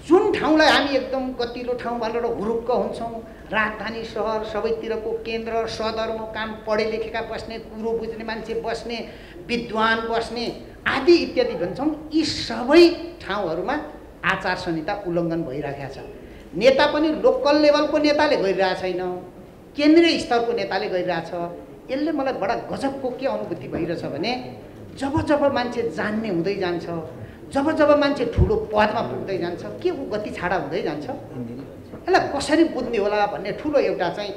जुन ठाउँलाई हामी एकदम गतिलो ठाउँ भनेर हुरुक्क हुन्छौँ, राजधानी सहर, सबैतिरको केन्द्र सदरमुकाम, पढे लेखेका बस्ने, कुरो बुझ्ने मान्छे बस्ने, विद्वान बस्ने आदि इत्यादि भन्छौँ, यी सबै ठाउँहरूमा आचार संहिता उल्लङ्घन भइरहेको छ। नेता पनि लोकल लेभलको नेताले गरिरहेको छैन, केन्द्रीय स्तरको नेताले गरिरहेछ। यसले मलाई बडा गजबको के अनुभूति भइरहेछ भने जब जब मान्छे जान्ने हुँदै जान्छ, जब जब मान्छे ठुलो पदमा पुग्दै जान्छ, के ऊ गति छाडा हुँदै जान्छ। यसलाई कसरी बुझ्ने होला भन्ने ठुलो एउटा चाहिँ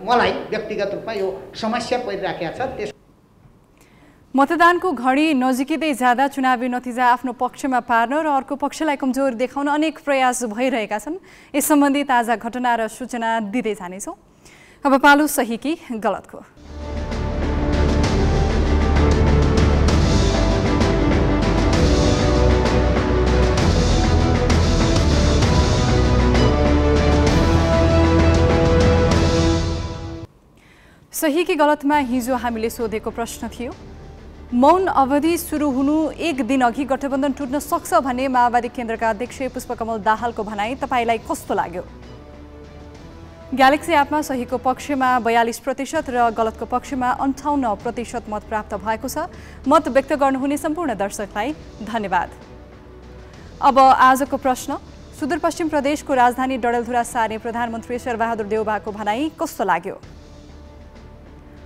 मलाई व्यक्तिगत रूपमा यो समस्या परिराखेको छ। त्यस मतदानको घडी नजिकै जाँदा चुनावी नतिजा आफ्नो पक्षमा पार्न र अर्को पक्षलाई कमजोर देखाउन अनेक प्रयास भइरहेका छन्। यस सम्बन्धी ताजा घटना र सूचना दिँदै जानेछौँ। अब पालो सही कि गलतको। सही कि गलतमा हिजो हामीले सोधेको प्रश्न थियो, मौन अवधि सुरु हुनु एक दिन अघि गठबन्धन टुट्न सक्छ भन्ने माओवादी केन्द्रका अध्यक्ष पुष्पकमल दाहालको भनाई तपाईलाई कस्तो लाग्यो? ग्यालेक्सी एपमा सहीको पक्षमा 42% र गलतको पक्षमा 58% मत प्राप्त भएको छ। मत व्यक्त गर्नुहुने सम्पूर्ण दर्शकलाई धन्यवाद। अब आजको प्रश्न, सुदूरपश्चिम प्रदेशको राजधानी डडेलधुरा सार्ने प्रधानमन्त्री शेरबहादुर देउवाको भनाई कस्तो लाग्यो?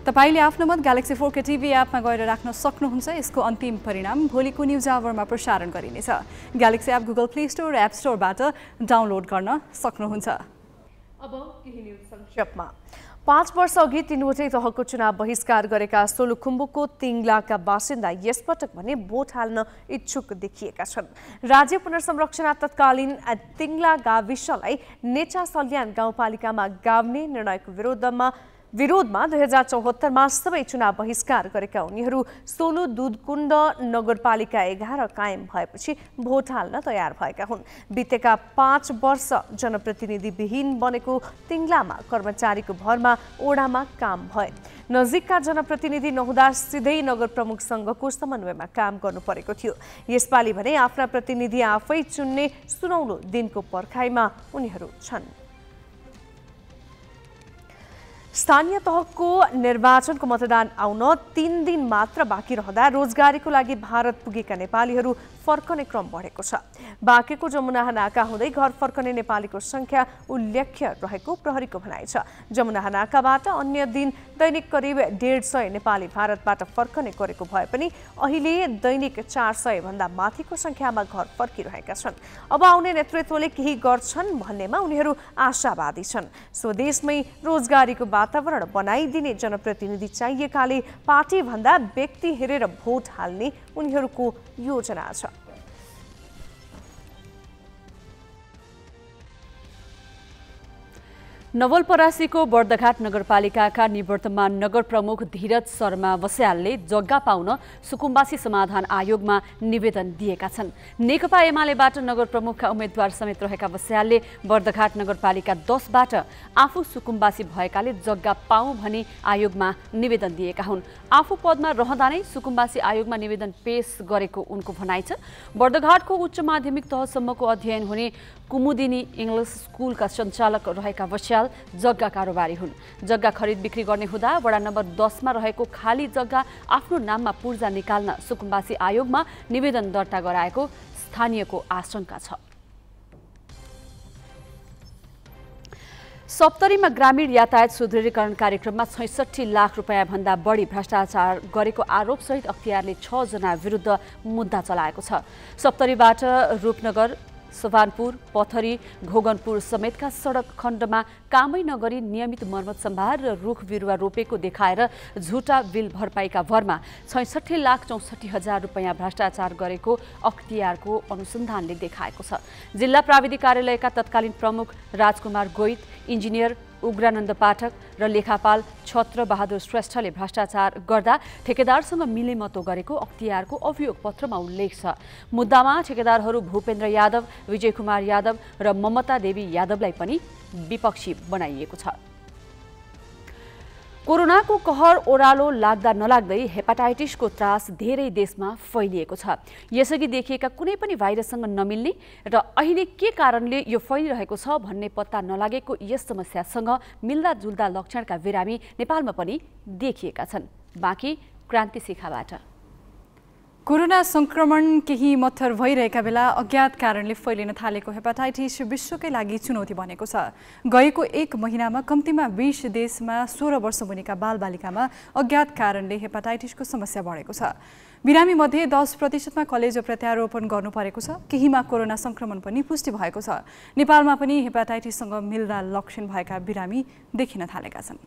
तपाईले आफ्नो मत ग्यालेक्सी 4K टिभी एपमा गएर राख्न सक्नुहुन्छ। यसको अन्तिम परिणाम भोलिको न्युज आवरमा प्रसारण गरिनेछ। Galaxy app Google play store र एप स्टोरबाट डाउनलोड गर्न सक्नुहुन्छ। अब केही न्युज संक्षेपमा। 5 वर्ष अघि 3वटै तहको चुनाव बहिष्कार गरेका सोलुखुम्बुको तिङ्लाका बासिन्दा यसपटक भने भोट हाल्न इच्छुक देखिएका छन्। राज्य पुनर्संरचना तत्कालीन तिङ्ला गाविसलाई नेचा सल्यान गाउँपालिकामा गाउने निर्णयको विरोधमा 2074मा सबै चुनाव बहिष्कार गरेका उनीहरू सोलु दुधकुण्ड नगरपालिका 11 कायम भएपछि भोट हाल्न तयार भएका हुन्। बितेका 5 वर्ष जनप्रतिनिधिविहीन बनेको तिङ्लामा कर्मचारीको भरमा ओडामा काम भए। नजिकका जनप्रतिनिधि नहुँदा सिधै नगर प्रमुखसँगको समन्वयमा काम गर्नु परेको थियो। यसपालि भने आफ्ना प्रतिनिधि आफै चुन्ने सुनौलो दिनको पर्खाइमा उनीहरू छन्। स्थानीय तहको निर्वाचनको मतदान आउन 3 दिन मात्र बाँकी रहँदा रोजगारीको लागि भारत पुगेका नेपालीहरू फर्कने क्रम बढेको छ। बाँकेको जमुनाहा नाका हुँदै घर फर्कने नेपालीको संख्या उल्लेख्य रहेको प्रहरीको भनाइ छ। जमुनाहा नाकाबाट अन्य दिन दैनिक करिब 150 नेपाली भारतबाट फर्कने गरेको भए पनि अहिले दैनिक 400 भन्दा माथिको संख्यामा घर फर्किरहेका छन्। अब आउने नेतृत्वले केही गर्छन् भन्नेमा उनीहरू आशावादी छन्। स्वदेशमै रोजगारीको वातावरण बनाइदिने जनप्रतिनिधि चाहिएकाले पार्टी भन्दा व्यक्ति हेरेर भोट हाल्ने उनीहरूको योजना छ। नवलपरासीको बर्दघाट नगरपालिकाका निवर्तमान नगर प्रमुख धीरज शर्मा बस्यालले जग्गा पाउन सुकुम्बासी समाधान आयोगमा निवेदन दिएका छन्। नेकपा एमालेबाट नगर प्रमुखका उम्मेद्वार समेत रहेका बस्यालले बर्दघाट नगरपालिका 10बाट आफू सुकुम्बासी भएकाले जग्गा पाऊ भनी आयोगमा निवेदन दिएका हुन्। आफू पदमा रहँदा नै सुकुम्बासी आयोगमा निवेदन पेश गरेको उनको भनाइ छ। बर्दघाटको उच्च माध्यमिक तहसम्मको अध्ययन हुने कुमुदिनी इङ्ग्लिस स्कुलका सञ्चालक रहेका बस्याल जग्गा कारोबारी हुन्। जग्गा खरिद बिक्री गर्ने हुँदा वडा नम्बर 10 मा रहेको खाली जग्गा आफ्नो नाममा पूर्जा निकाल्न सुकुम्बासी आयोगमा निवेदन दर्ता गराएको स्थानीयको आशंका छ। सप्तरीमा ग्रामीण यातायात सुदृढीकरण कार्यक्रममा 66 लाख रुपैयाँ भन्दा बढी भ्रष्टाचार गरेको आरोपसहित अख्तियारले 6 जना विरुद्ध मुद्दा चलाएको छ। सप्तरीबाट रूपनगर, सभानपुर, पथरी, घोगनपुर समेतका सडक खण्डमा कामै नगरी नियमित मर्मत सम्भार र रुख बिरुवा रोपेको देखाएर झुटा बिल भरपाईका भरमा 66,64,000 रुपैयाँ भ्रष्टाचार गरेको अख्तियारको अनुसन्धानले देखाएको छ। जिल्ला प्राविधिक कार्यालयका तत्कालीन प्रमुख राजकुमार गोइत, इन्जिनियर उग्रानन्द पाठक र लेखापाल छत्र बहादुर श्रेष्ठले भ्रष्टाचार गर्दा ठेकेदारसँग मिलेमतो गरेको अख्तियारको अभियोग पत्रमा उल्लेख छ। मुद्दामा ठेकेदारहरू भूपेन्द्र यादव, विजय कुमार यादव र ममता देवी यादवलाई पनि विपक्षी बनाइएको छ। कोरोनाको कहर ओह्रालो लाग्दा नलाग्दै हेपाटाइटिसको त्रास धेरै देशमा फैलिएको छ। यसअघि देखिएका कुनै पनि भाइरससँग नमिल्ने र अहिले के कारणले यो फैलिरहेको छ भन्ने पत्ता नलागेको यस समस्यासँग मिल्दाजुल्दा लक्षणका बिरामी नेपालमा पनि देखिएका छन्। बाँकी क्रान्ति शिखाबाट कोरोना संक्रमण केही मत्थर भइरहेका बेला अज्ञात कारणले फैलिन थालेको हेपाटाइटिस विश्वकै लागि चुनौती बनेको छ। गएको 1 महिनामा कम्तीमा 20 देशमा 16 वर्ष मुनिका बालबालिकामा अज्ञात कारणले हेपाटाइटिसको समस्या बढेको छ। बिरामी मध्ये 10% कलेजो प्रत्यारोपण गर्नु परेको छ। केहीमा कोरोना संक्रमण पनि पुष्टि भएको छ। नेपालमा पनि हेपाटाइटिससँग मिल्दा लक्षण भएका बिरामी देखिन थालेका छन्।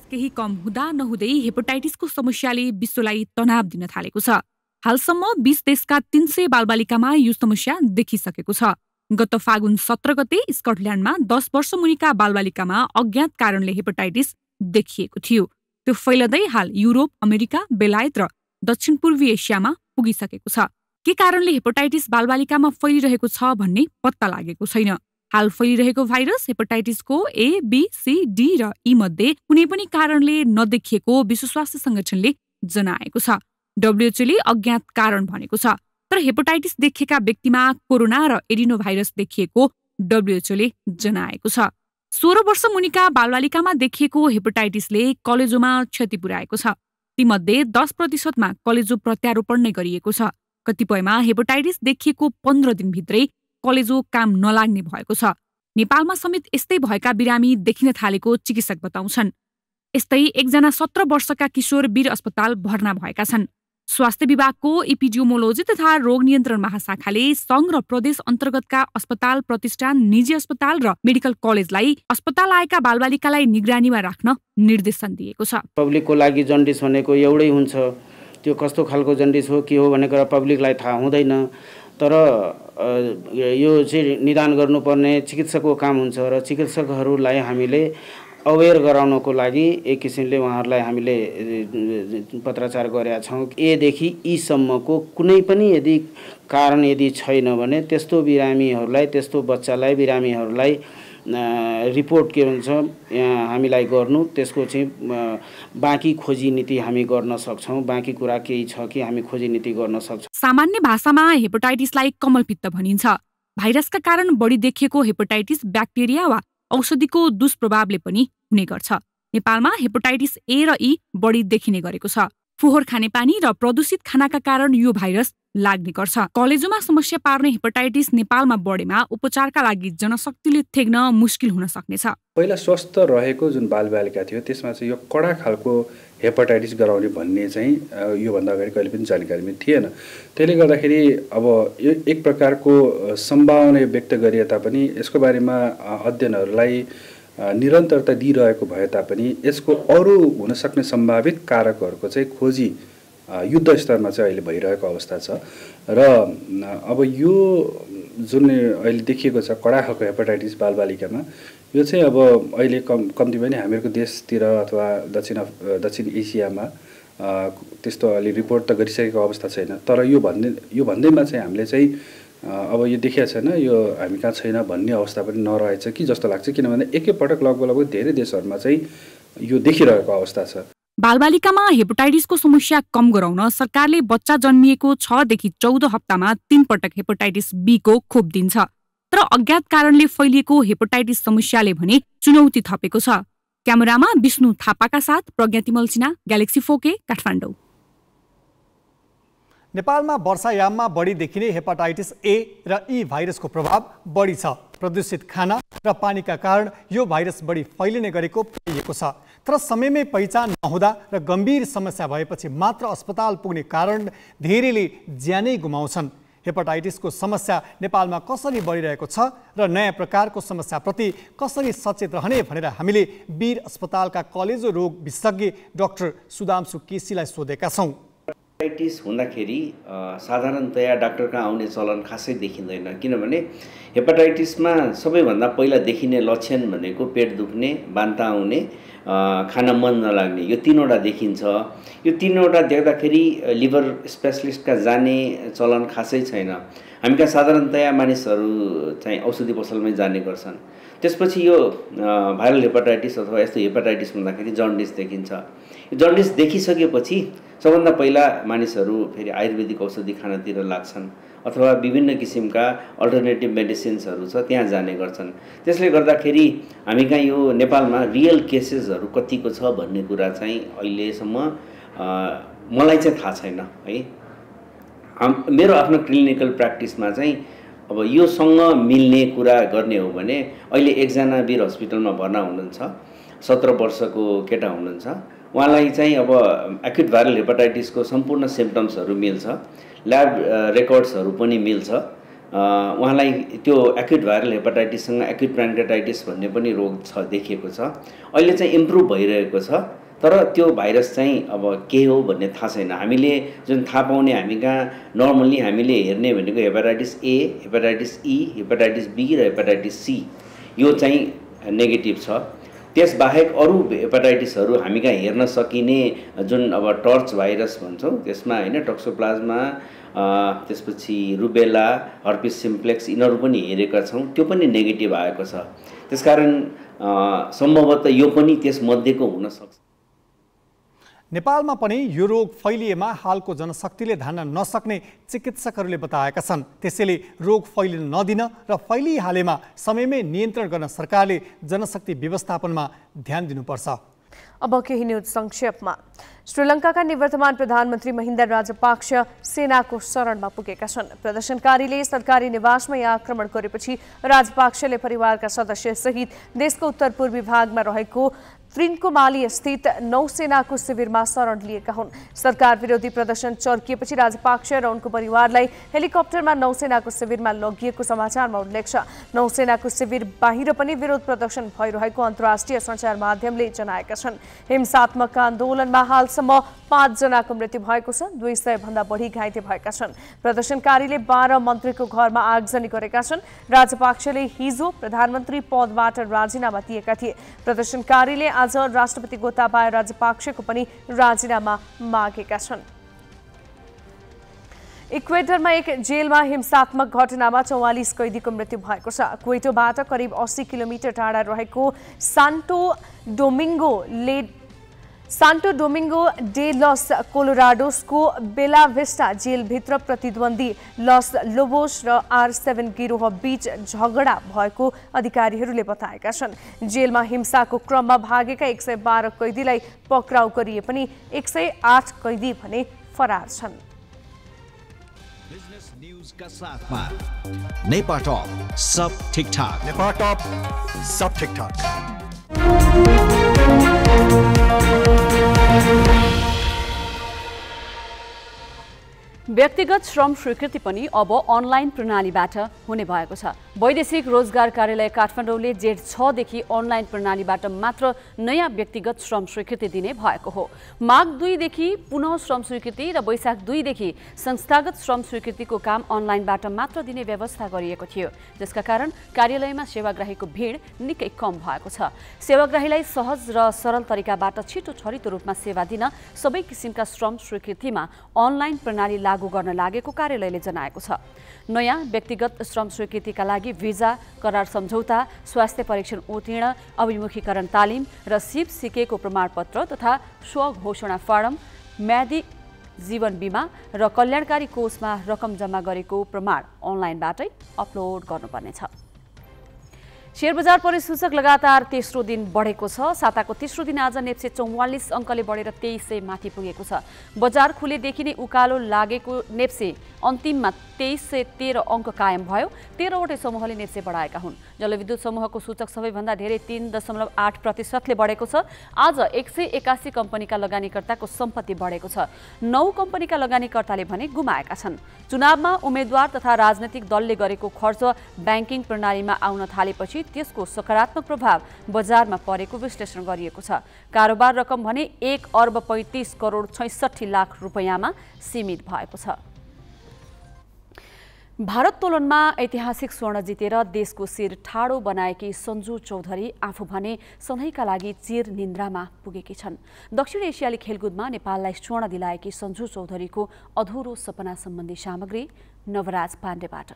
केही कम हुँदा नहुँदै हेपाटाइटिसको समस्याले विश्वलाई तनाव दिन थालेको छ। हालसम्म 20 देशका 300 बालबालिकामा यो समस्या देखिसकेको छ। गत फागुन 17 गते स्कटल्यान्डमा 10 वर्ष मुनिका बालबालिकामा अज्ञात कारणले हेपाटाइटिस देखिएको थियो। त्यो फैलदै हाल युरोप, अमेरिका, बेलायत र दक्षिण पूर्वी एसियामा पुगिसकेको छ। के कारणले हेपाटाइटिस बालबालिकामा फैलिरहेको छ भन्ने पत्ता लागेको छैन। हाल फैलिरहेको virus हेपाटाइटिसको A, B, C, D र E मध्ये कुनै पनि कारणले नदेखिएको विश्व स्वास्थ्य संगठनले जनाएको छ। WHO ले अज्ञात कारण भनेको छ। तर हेपाटाइटिस देखिएका व्यक्तिमा कोरोना र एडिनो भाइरस देखिएको WHO ले जनाएको छ। 16 वर्ष मुनिका बालबालिकामा देखिएको हेपाटाइटिसले कलेजोमा क्षति पुर्याएको छ। तीमध्ये 10%मा कलेजो प्रत्यारोपण नै गरिएको छ। कतिपयमा हेपाटाइटिस देखिएको 15 दिनभित्रै कलेजो काम नलाग्ने भएको छ। नेपालमा समेत यस्तै भएका बिरामी देखिन थालेको चिकित्सक बताउँछन्। यस्तै एकजना 17 वर्षका किशोर वीर अस्पताल भर्ना भएका छन्। स्वास्थ्य विभागको एपिडियोमोलोजी तथा रोग नियन्त्रण महाशाखाले संघ र प्रदेश अन्तर्गतका अस्पताल, प्रतिष्ठान, निजी अस्पताल र मेडिकल कलेजलाई अस्पताल आएका बालबालिकालाई निगरानीमा राख्न निर्देशन दिएको छ। पब्लिकको लागि जन्डिस भनेको एउटै हुन्छ। त्यो कस्तो खालको जन्डिस हो, के हो भन्ने कुरा पब्लिकलाई थाहा हुँदैन। तर यो चाहिँ निदान गर्नुपर्ने चिकित्सकको काम हुन्छ र चिकित्सकहरूलाई हामीले अवेर गराउनको लागि एक किसिमले उहाँहरूलाई हामीले पत्राचार गरेका छौँ। एदेखि ईसम्मको कुनै पनि यदि कारण यदि छैन भने त्यस्तो बिरामीहरूलाई, त्यस्तो बच्चालाई, बिरामीहरूलाई रिपोर्ट के भन्छ हामीलाई गर्नु, त्यसको चाहिँ बाँकी खोजी नीति हामी गर्न सक्छौँ। बाँकी कुरा केही छ कि हामी खोजी नीति गर्न सक्छौँ। सामान्य भाषामा हेपाटाइटिसलाई कमलपित्त भनिन्छ। भाइरसका कारण बढी देखिएको हेपाटाइटिस ब्याक्टेरिया वा औषधिको दुष्प्रभावले पनि हुने गर्छ। नेपालमा हेपाटाइटिस ए र ई बढी देखिने गरेको छ। फोहोर खानेपानी र प्रदूषित खानाका कारण यो भाइरस लाग्ने गर्छ। कलेजोमा समस्या पार्ने हेपाटाइटिस नेपालमा बढेमा उपचारका लागि जनशक्तिले थेग्न मुस्किल हुन सक्नेछ। पहिला स्वस्थ रहेको जुन बालबालिका थियो त्यसमा चाहिँ यो कडा खालको हेपाटाइटिस गराउने भन्ने चाहिँ योभन्दा अगाडि कहिले पनि जानकारीमा थिएन। त्यसले गर्दाखेरि अब यो एक प्रकारको सम्भावना व्यक्त गरिए तापनि यसको बारेमा अध्ययनहरूलाई निरन्तरता दिइरहेको भए तापनि यसको अरू हुन सक्ने सम्भावित कारकहरूको चाहिँ खोजी युद्ध स्तरमा चाहिँ अहिले भइरहेको अवस्था छ र अब यो जुन अहिले देखिएको छ कडा खालको हेपाटाइटिस बालबालिकामा यो चाहिँ अब अहिले कम्ती पनि हामीहरूको देशतिर अथवा दक्षिण एसियामा त्यस्तो अलि रिपोर्ट त गरिसकेको अवस्था छैन। तर यो भन्दैमा चाहिँ हामीले चाहिँ अब यो देखिया छैन, यो हामी कहाँ छैन भन्ने अवस्था पनि नरहेछ कि जस्तो लाग्छ। किनभने एकैपटक लगभग धेरै देशहरूमा चाहिँ यो देखिरहेको अवस्था छ। बालबालिकामा हेपाटाइटिसको समस्या कम गराउन सरकारले बच्चा जन्मिएको 6 देखि 14 हप्तामा 3 पटक हेपाटाइटिस बी को खोप दिन्छ। तर अज्ञात कारणले फैलिएको हेपाटाइटिस समस्याले भने चुनौती थपेको छ। क्यामेरामा विष्णु थापाका साथ प्रज्ञातिमल सिन्हा, ग्यालेक्सी 4K, काठमाडौँ। नेपालमा वर्षायाममा बढी देखिने हेपाटाइटिस ए र ई भाइरसको प्रभाव बढी छ। प्रदूषित खाना र पानीका कारण यो भाइरस बढी फैलिने गरेको पाइएको छ। तर समयमै पहिचान नहुँदा र गम्भीर समस्या भएपछि मात्र अस्पताल पुग्ने कारण धेरैले ज्यानै गुमाउँछन्। हेपाटाइटिसको समस्या नेपालमा कसरी बढिरहेको छ र नयाँ प्रकारको समस्याप्रति कसरी सचेत रहने भनेर हामीले वीर अस्पतालका कलेजो रोग विशेषज्ञ डाक्टर सुदाम्सु केसीलाई सोधेका छौँ। हेपाटाइटिस हुँदाखेरि साधारणतया डाक्टर कहाँ आउने चलन खासै देखिँदैन। किनभने हेपाटाइटिसमा सबैभन्दा पहिला देखिने लक्षण भनेको पेट दुख्ने, बान्ता आउने, खाना मन नलाग्ने, यो 3वटा देखिन्छ। यो 3वटा देख्दाखेरि लिभर स्पेसलिस्टका जाने चलन खासै छैन। हामी कहाँ साधारणतया मानिसहरू चाहिँ औषधि पसलमै जाने गर्छन्। त्यसपछि यो भाइरल हेपाटाइटिस अथवा यस्तो हेपाटाइटिस हुँदाखेरि जन्डिस देखिन्छ। यो जन्डिस देखिसकेपछि सबभन्दा पहिला मानिसहरू फेरि आयुर्वेदिक औषधि खानतिर लाग्छन् अथवा विभिन्न किसिमका अल्टरनेटिभ मेडिसिन्सहरू छ त्यहाँ जाने गर्छन्। त्यसले गर्दाखेरि हामी कहाँ यो नेपालमा रियल केसेसहरू कतिको छ भन्ने कुरा चाहिँ अहिलेसम्म मलाई चाहिँ थाहा छैन है। मेरो आफ्नो क्लिनिकल प्र्याक्टिसमा चाहिँ अब योसँग मिल्ने कुरा गर्ने हो भने अहिले एकजना वीर हस्पिटलमा भर्ना हुनुहुन्छ, 17 वर्षको केटा हुनुहुन्छ। उहाँलाई चाहिँ अब एक्युट भाइरल हेपाटाइटिसको सम्पूर्ण सिम्पटम्सहरू मिल्छ, ल्याब रेकर्ड्सहरू पनि मिल्छ। उहाँलाई त्यो एक्युट भाइरल हेपाटाइटिससँग एक्युट प्यान्क्रियाटाइटिस भन्ने पनि रोग छ देखिएको छ। अहिले चाहिँ इम्प्रुभ भइरहेको छ। तर त्यो भाइरस चाहिँ अब के हो भन्ने थाहा छैन। हामीले जुन थाहा पाउने हामी कहाँ नर्मल्ली हामीले हेर्ने भनेको hepatitis A, hepatitis E, hepatitis B र हेपाटाइटिस सी, यो चाहिँ नेगेटिभ छ। त्यसबाहेक अरू हेपाटाइटिसहरू हामी कहाँ हेर्न सकिने जुन अब टर्च भाइरस भन्छौँ त्यसमा होइन, टोक्सोप्लाज्मा, त्यसपछि रुबेला, हर्पिस सिम्प्लेक्स, यिनीहरू पनि हेरेका छौँ, त्यो पनि नेगेटिभ आएको छ। त्यसकारण सम्भवतः यो पनि त्यसमध्येको हुनसक्छ। नेपालमा पनि यो रोग फैलिएमा हालको जनशक्तिले धान्न नसक्ने चिकित्सकहरूले बताएका छन्। त्यसैले रोग फैलिन नदिन र फैलिहालेमा समयमै नियन्त्रण गर्न सरकारले जनशक्ति व्यवस्थापनमा ध्यान दिनुपर्छ। अब केही न्यूज संक्षेपमा। श्रीलङ्काका निवर्तमान प्रधानमन्त्री महिन्दा राजपाक्ष सेनाको शरणमा पुगेका छन्। प्रदर्शनकारीले सरकारी निवासमा आक्रमण गरेपछि राजपाक्षले परिवारका सदस्य सहित देशको उत्तरपूर्वी भागमा रहेको त्रिन्कोमाली स्थित नौसेनाको शिविरमा शरण लिएका हुन्। सरकार विरोधी प्रदर्शन चर्किएपछि राजपाक्ष र उनको परिवारलाई हेलिकप्टरमा नौसेनाको शिविरमा लगिएको समाचारमा उल्लेख छ। नौसेनाको शिविर बाहिर पनि विरोध प्रदर्शन भइरहेको अन्तर्राष्ट्रिय सञ्चार माध्यमले जनाएका छन्। हिंसात्मक आन्दोलनमा हालसम्म 5 जनाको मृत्यु भएको छ, 200 भन्दा बढी घाइते भएका छन्। प्रदर्शनकारीले 12 मन्त्रीको घरमा आगजनी गरेका छन्। राजपाक्षले हिजो प्रधानमन्त्री पदबाट राजीनामा दिएका थिए। प्रदर्शनकारीले आज राष्ट्रपति गोताबाया राजपाक्षको पनि राजीनामा मागेका छन्। इक्वेडरमा एक जेलमा हिंसात्मक घटनामा 44 कैदीको मृत्यु भएको छ। क्वेटोबाट करिब 80 किलोमिटर टाढा रहेको Santo Domingo Santo Domingo day loss कोलोराडोसको बेला भेस्टा जेलभित्र प्रतिद्वन्दी लस लोबोस र R7 गिरोह बीच झगडा भएको अधिकारीहरूले बताएका छन्। जेलमा हिंसाको क्रममा भागेका 112 कैदीलाई पक्राउ गरिए पनि 108 कैदी भने फरार छन्। बिजनेस न्यूजका साथमा नेपा टप सब ठिकठाक। नेपा टप सब ठिकठाक। व्यक्तिगत श्रम स्वीकृति पनि अब अनलाइन प्रणालीबाट हुने भएको छ। वैदेशिक रोजगार कार्यालय काठमाडौँले जेठ 6 देखि अनलाइन प्रणालीबाट मात्र नयाँ व्यक्तिगत श्रम स्वीकृति दिने भएको हो। माघ 2 देखि पुनः श्रम स्वीकृति र वैशाख 2 देखि संस्थागत श्रम स्वीकृतिको काम अनलाइनबाट मात्र दिने व्यवस्था गरिएको थियो, जसका कारण कार्यालयमा सेवाग्राहीको भिड निकै कम भएको छ। सेवाग्राहीलाई सहज र सरल तरिकाबाट छिटो छरितो रूपमा सेवा दिन सबै किसिमका श्रम स्वीकृतिमा अनलाइन प्रणाली लागू गर्न लागेको कार्यालयले जनाएको छ। नयाँ व्यक्तिगत श्रम स्वीकृतिका लागि भिजा, करार सम्झौता, स्वास्थ्य परीक्षण उत्तीर्ण, अभिमुखीकरण तालिम र सिप सिकेको प्रमाणपत्र तथा स्वघोषणा फारम, म्यादी जीवन बीमा र कल्याणकारी कोषमा रकम जम्मा गरेको प्रमाण अनलाइनबाटै अपलोड गर्नुपर्नेछ। शेयर बजार परिसूचक लगातार तेस्रो दिन बढेको छ। साताको तेस्रो दिन आज नेप्से 44 अङ्कले बढेर 2300 माथि पुगेको छ। बजार खुलेदेखि नै उकालो लागेको नेप्से अन्तिममा 2313 अङ्क कायम भयो। 13वटै समूहले नेप्से बढाएका हुन्। जलविद्युत समूहको सूचक सबैभन्दा धेरै 3.8% बढेको छ। आज 181 कम्पनीका लगानीकर्ताको सम्पत्ति बढेको छ। 9 कम्पनीका लगानीकर्ताले भने गुमाएका छन्। चुनावमा उम्मेद्वार तथा राजनैतिक दलले गरेको खर्च ब्याङ्किङ प्रणालीमा आउन थालेपछि त्यसको सकारात्मक प्रभाव बजारमा परेको विश्लेषण गरिएको छ। कारोबार रकम भने 1 अर्ब 35 करोड 66 लाख रुपैयाँमा सीमित भएको छ। भारोत्तोलनमा ऐतिहासिक स्वर्ण जितेर देशको शिर ठाडो बनाएकी सञ्जु चौधरी आफू भने सधैँका लागि चिर निन्द्रामा पुगेकी छन्। दक्षिण एसियाली खेलकुदमा नेपाललाई स्वर्ण दिलाएकी सञ्जु चौधरीको अधुरो सपना सम्बन्धी सामग्री नवराज पाण्डेबाट।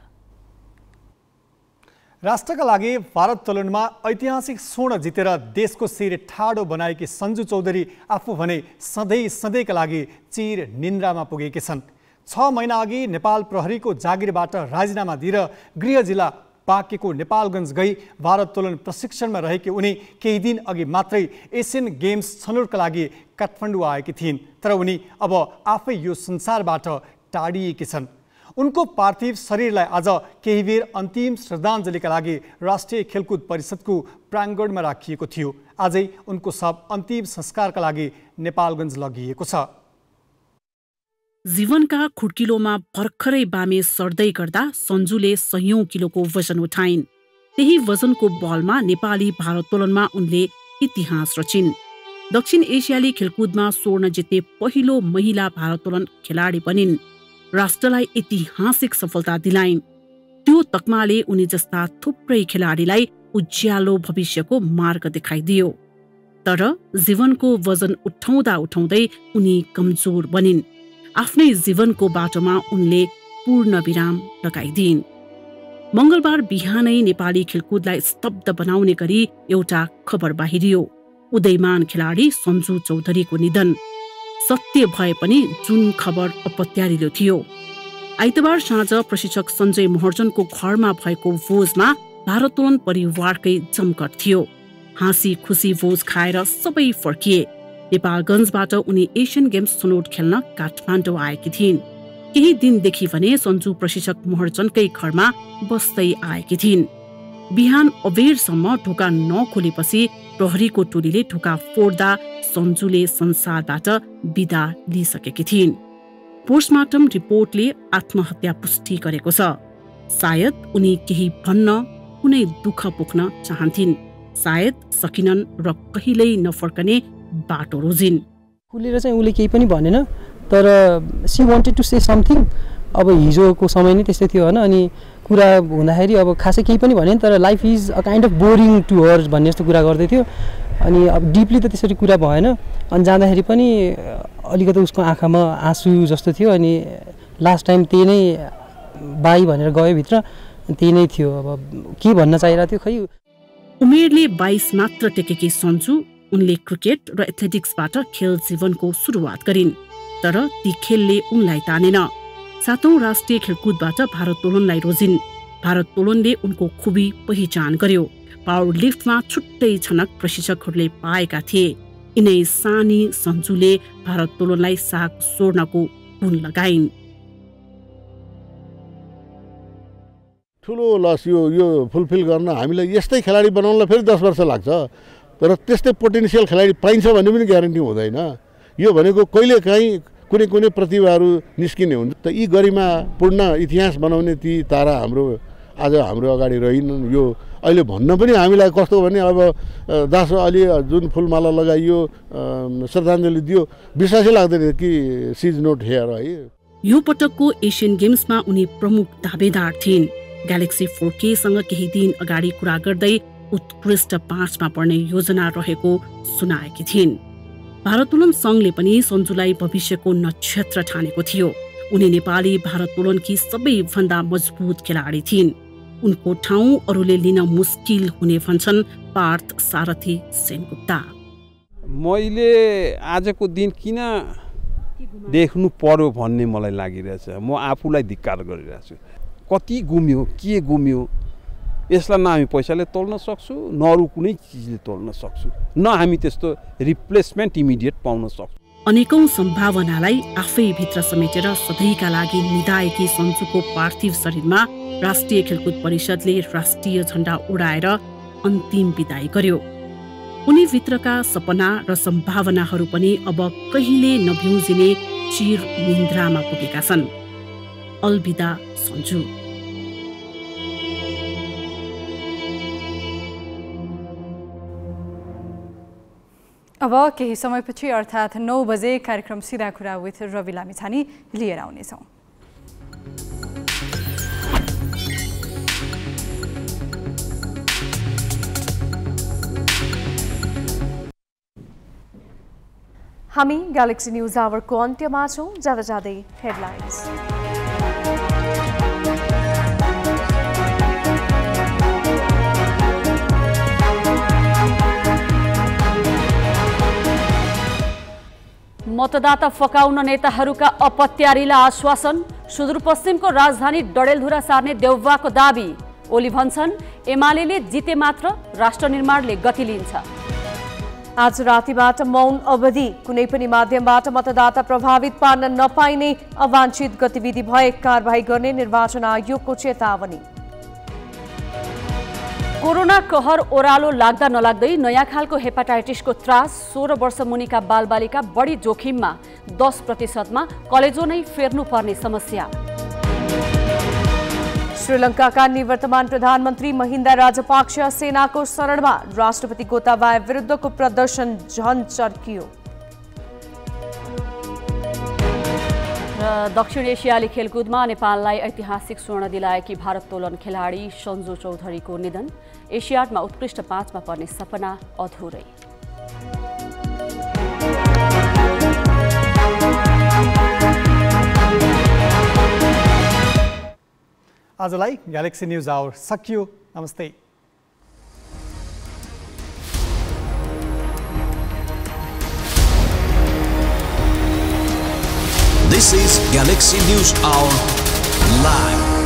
राष्ट्रका लागि भारोत्तोलनमा ऐतिहासिक स्वर्ण जितेर देशको शिर ठाडो बनाएकी सञ्जु चौधरी आफू भने सधैँका लागि चिर निन्द्रामा पुगेकी छन्। 6 महिना अघि नेपाल प्रहरीको जागिरबाट राजीनामा दिएर गृह जिल्ला बाँकेको नेपालगञ्ज गई भारोत्तोलन प्रशिक्षणमा रहेकी उनी केही दिन अघि मात्रै एसियन गेम्स छनौटका लागि काठमाडौँ आएकी थिइन्। तर उनी अब आफै यो संसारबाट टाढिएकी छन्। उनको पार्थिव शरीरलाई आज केही बेर अन्तिम श्रद्धाञ्जलीका लागि राष्ट्रिय खेलकुद परिषदको प्राङ्गणमा राखिएको थियो। आजै उनको शव अन्तिम संस्कारका लागि नेपालगञ्ज लगिएको छ। जीवनका खुड्किलोमा भर्खरै बामे सर्दै गर्दा सञ्जुले सयौं किलोको वजन उठाइन्। त्यही वजनको बलमा नेपाली भारोत्तोलनमा उनले इतिहास रचिन्। दक्षिण एसियाली खेलकुदमा स्वर्ण जित्ने पहिलो महिला भारोत्तोलन खेलाडी बनिन्। राष्ट्रलाई ऐतिहासिक सफलता दिलाइन्। त्यो तकमाले उनी जस्ता थुप्रै खेलाडीलाई उज्यालो भविष्यको मार्ग देखाइदियो। तर जीवनको वजन उठाउँदा उठाउँदै उनी कमजोर बनिन्। आफ्नै जीवनको बाटोमा उनले पूर्ण विराम लगाइदिइन्। मंगलबार बिहानै नेपाली खेलकुदलाई स्तब्ध बनाउने गरी एउटा खबर बाहिरियो। उदयमान खेलाडी सञ्जु चौधरीको निधन। सत्य भए पनि जुन खबर अपत्यारिलो थियो। आइतबार साँझ प्रशिक्षक सञ्जय महर्जनको घरमा भएको भोजमा भारोत्तोलन परिवारकै जमघट थियो। हाँसी खुसी भोज खाएर सबै फर्किए। नेपालगञ्जबाट उनी एसियन गेम्स छनौट खेल्न काठमाडौँ आएकी थिइन्। केही दिनदेखि भने सञ्जु प्रशिक्षक महर्जनकै घरमा बस्दै आएकी थिइन्। बिहान अबेरसम्म ढोका नखोलेपछि प्रहरीको टोलीले ढोका फोड्दा सञ्जुले संसारबाट बिदा लिइसकेकी थिइन्। पोस्टमार्टम रिपोर्टले आत्महत्या पुष्टि गरेको छ। सायद उनी केही भन्न, कुनै दुःख पोख्न चाहन्थिन्। सायद सकिनन् र कहिल्यै नफर्कने बाटो रोजिन्। खुलेर चाहिँ उले केही पनि भनेन, तर she wanted to say something. अब हिजोको समय नै त्यस्तै थियो होइन। अनि कुरा हुँदाखेरि अब खासै केही पनि भनेन, तर life is a kind of boring to her भन्ने जस्तो कुरा गर्दै थियो। अनि अब डिपली त त्यसरी कुरा भएन। अनि जाँदाखेरि पनि अलिकति उसको आँखामा आँसु जस्तो थियो। अनि लास्ट टाइम त्यही नै बाई भनेर गयो भित्र, त्यही नै थियो। अब के भन्न चाहिरहेको थियो खै। उमेरले 22 मात्र टेकेकी सञ्जु उनले क्रिकेट र एथलेटिक्सबाट खेल जीवनको सुरुवात गरिन्, तर ती खेलले उनलाई तानेन। 7औं राष्ट्रिय खेलकुदबाट भारोत्तोलनलाई रोजिन्। भारोत्तोलनले उनको खुबी पहिचान गर्यो। पावर लिफ्टमा छुट्टै छनक प्रशिक्षकहरूले पाएका थिए। यिनै सानी सन्जुले भारोत्तोलनलाई साग सोर्नको गुण लगाइन्। ठुलो लस यो फुलफिल गर्न हामीलाई यस्तै खेलाडी बनाउनलाई फेरि 10 वर्ष लाग्छ, तर त्यस्तै पोटेन्सियल खेलाडी पाइन्छ भन्ने पनि ग्यारेन्टी हुँदैन। यो भनेको कहिलेकाहीँ कुनै प्रतिभाहरू निस्किने हुन्छ। त यी गरिमापूर्ण इतिहास बनाउने ती तारा आज हाम्रो अगाडि रहिन्। यो अहिले भन्न पनि हामीलाई कस्तो भने अब दास अलि जुन फुलमाला लगाइयो, श्रद्धाञ्जली दियो, विश्वासै लाग्दैन कि सी इज नोट हियर है। यो पटकको एसियन गेम्समा उनी प्रमुख दावेदार थिइन्। ग्यालेक्सी 4K सँग केही दिन अगाडि कुरा गर्दै उत्कृष्ट 5मा पर्ने योजना रहेको सुनाएकी थिइन्। भारोत्तोलन संघले पनि सन्जुलाई भविष्यको नक्षत्र ठानेको थियो। उनी नेपाली भारोत्तोलनकी सबैभन्दा मजबुत खेलाडी थिइन्। उनको ठाउँ अरूले लिन मुस्किल हुने भन्छन् पार्थ सारथी सेनगुप्ता। मैले आजको दिन किन देख्नु पर्यो भन्ने मलाई लागिरहेछ। म आफूलाई धिक्कार गरिरहेको छु। कति गुम्यो, के गुम्यो, यसलाई न हामी पैसाले तोल्न सक्छु, न अरू कुनै चिजले तोल्न सक्छु, न हामी त्यस्तो रिप्लेसमेन्ट इमिडिएट पाउन सक्छु। अनेकौं सम्भावनालाई आफै भित्र समेटेर सधैँका लागि निधाएकी सन्जुको पार्थिव शरीरमा राष्ट्रिय खेलकुद परिषदले राष्ट्रिय झण्डा उडाएर अन्तिम बिदाई गर्यो। उनी भित्रका सपना र सम्भावनाहरू पनि अब कहिले नभ्युजिने चिर निन्द्रामा पुगेका छन्। अलविदा सन्जु। अब केही समयपछि अर्थात् 9 बजे कार्यक्रम सिधा कुरा विथ रवि लामिछाने लिएर आउनेछौँ। हामी ग्यालेक्सी न्यूज आवरको अन्त्यमा छौँ। जाँदै हेडलाइन्स। मतदाता फकाउन नेताहरूका अपत्यारिला आश्वासन। सुदूरपश्चिमको राजधानी डडेलधुरा सार्ने देउवाको दाबी। ओली भन्छन् एमाले जिते मात्र राष्ट्र निर्माणले गति लिन्छ। आज रातिबाट मौन अवधि। कुनै पनि माध्यमबाट मतदाता प्रभावित पार्न नपाइने, अवांछित गतिविधि भए कारबाही गर्ने निर्वाचन आयोगको चेतावनी। कोरोना कहर ओह्रालो लाग्दा नलाग्दै नयाँ खालको हेपाटाइटिसको त्रास। 16 वर्ष मुनिका बालबालिका बढी जोखिममा। 10%मा कलेजो नै फेर्नुपर्ने समस्या। श्रीलङ्काका निवर्तमान प्रधानमन्त्री महिन्दा राजपाक्ष सेनाको शरणमा। राष्ट्रपति गोताबाया विरुद्धको प्रदर्शन झन चर्कियो। दक्षिण एसियाली खेलकुदमा नेपाललाई ऐतिहासिक स्वर्ण दिलाएकी भारोत्तोलन खेलाडी सन्जु चौधरीको निधन। एसियाडमा उत्कृष्ट 5मा पर्ने सपना अधुरै। आजलाई ग्यालेक्सी न्यूज आवर सकियो। नमस्ते। This is Galaxy News Hour Live.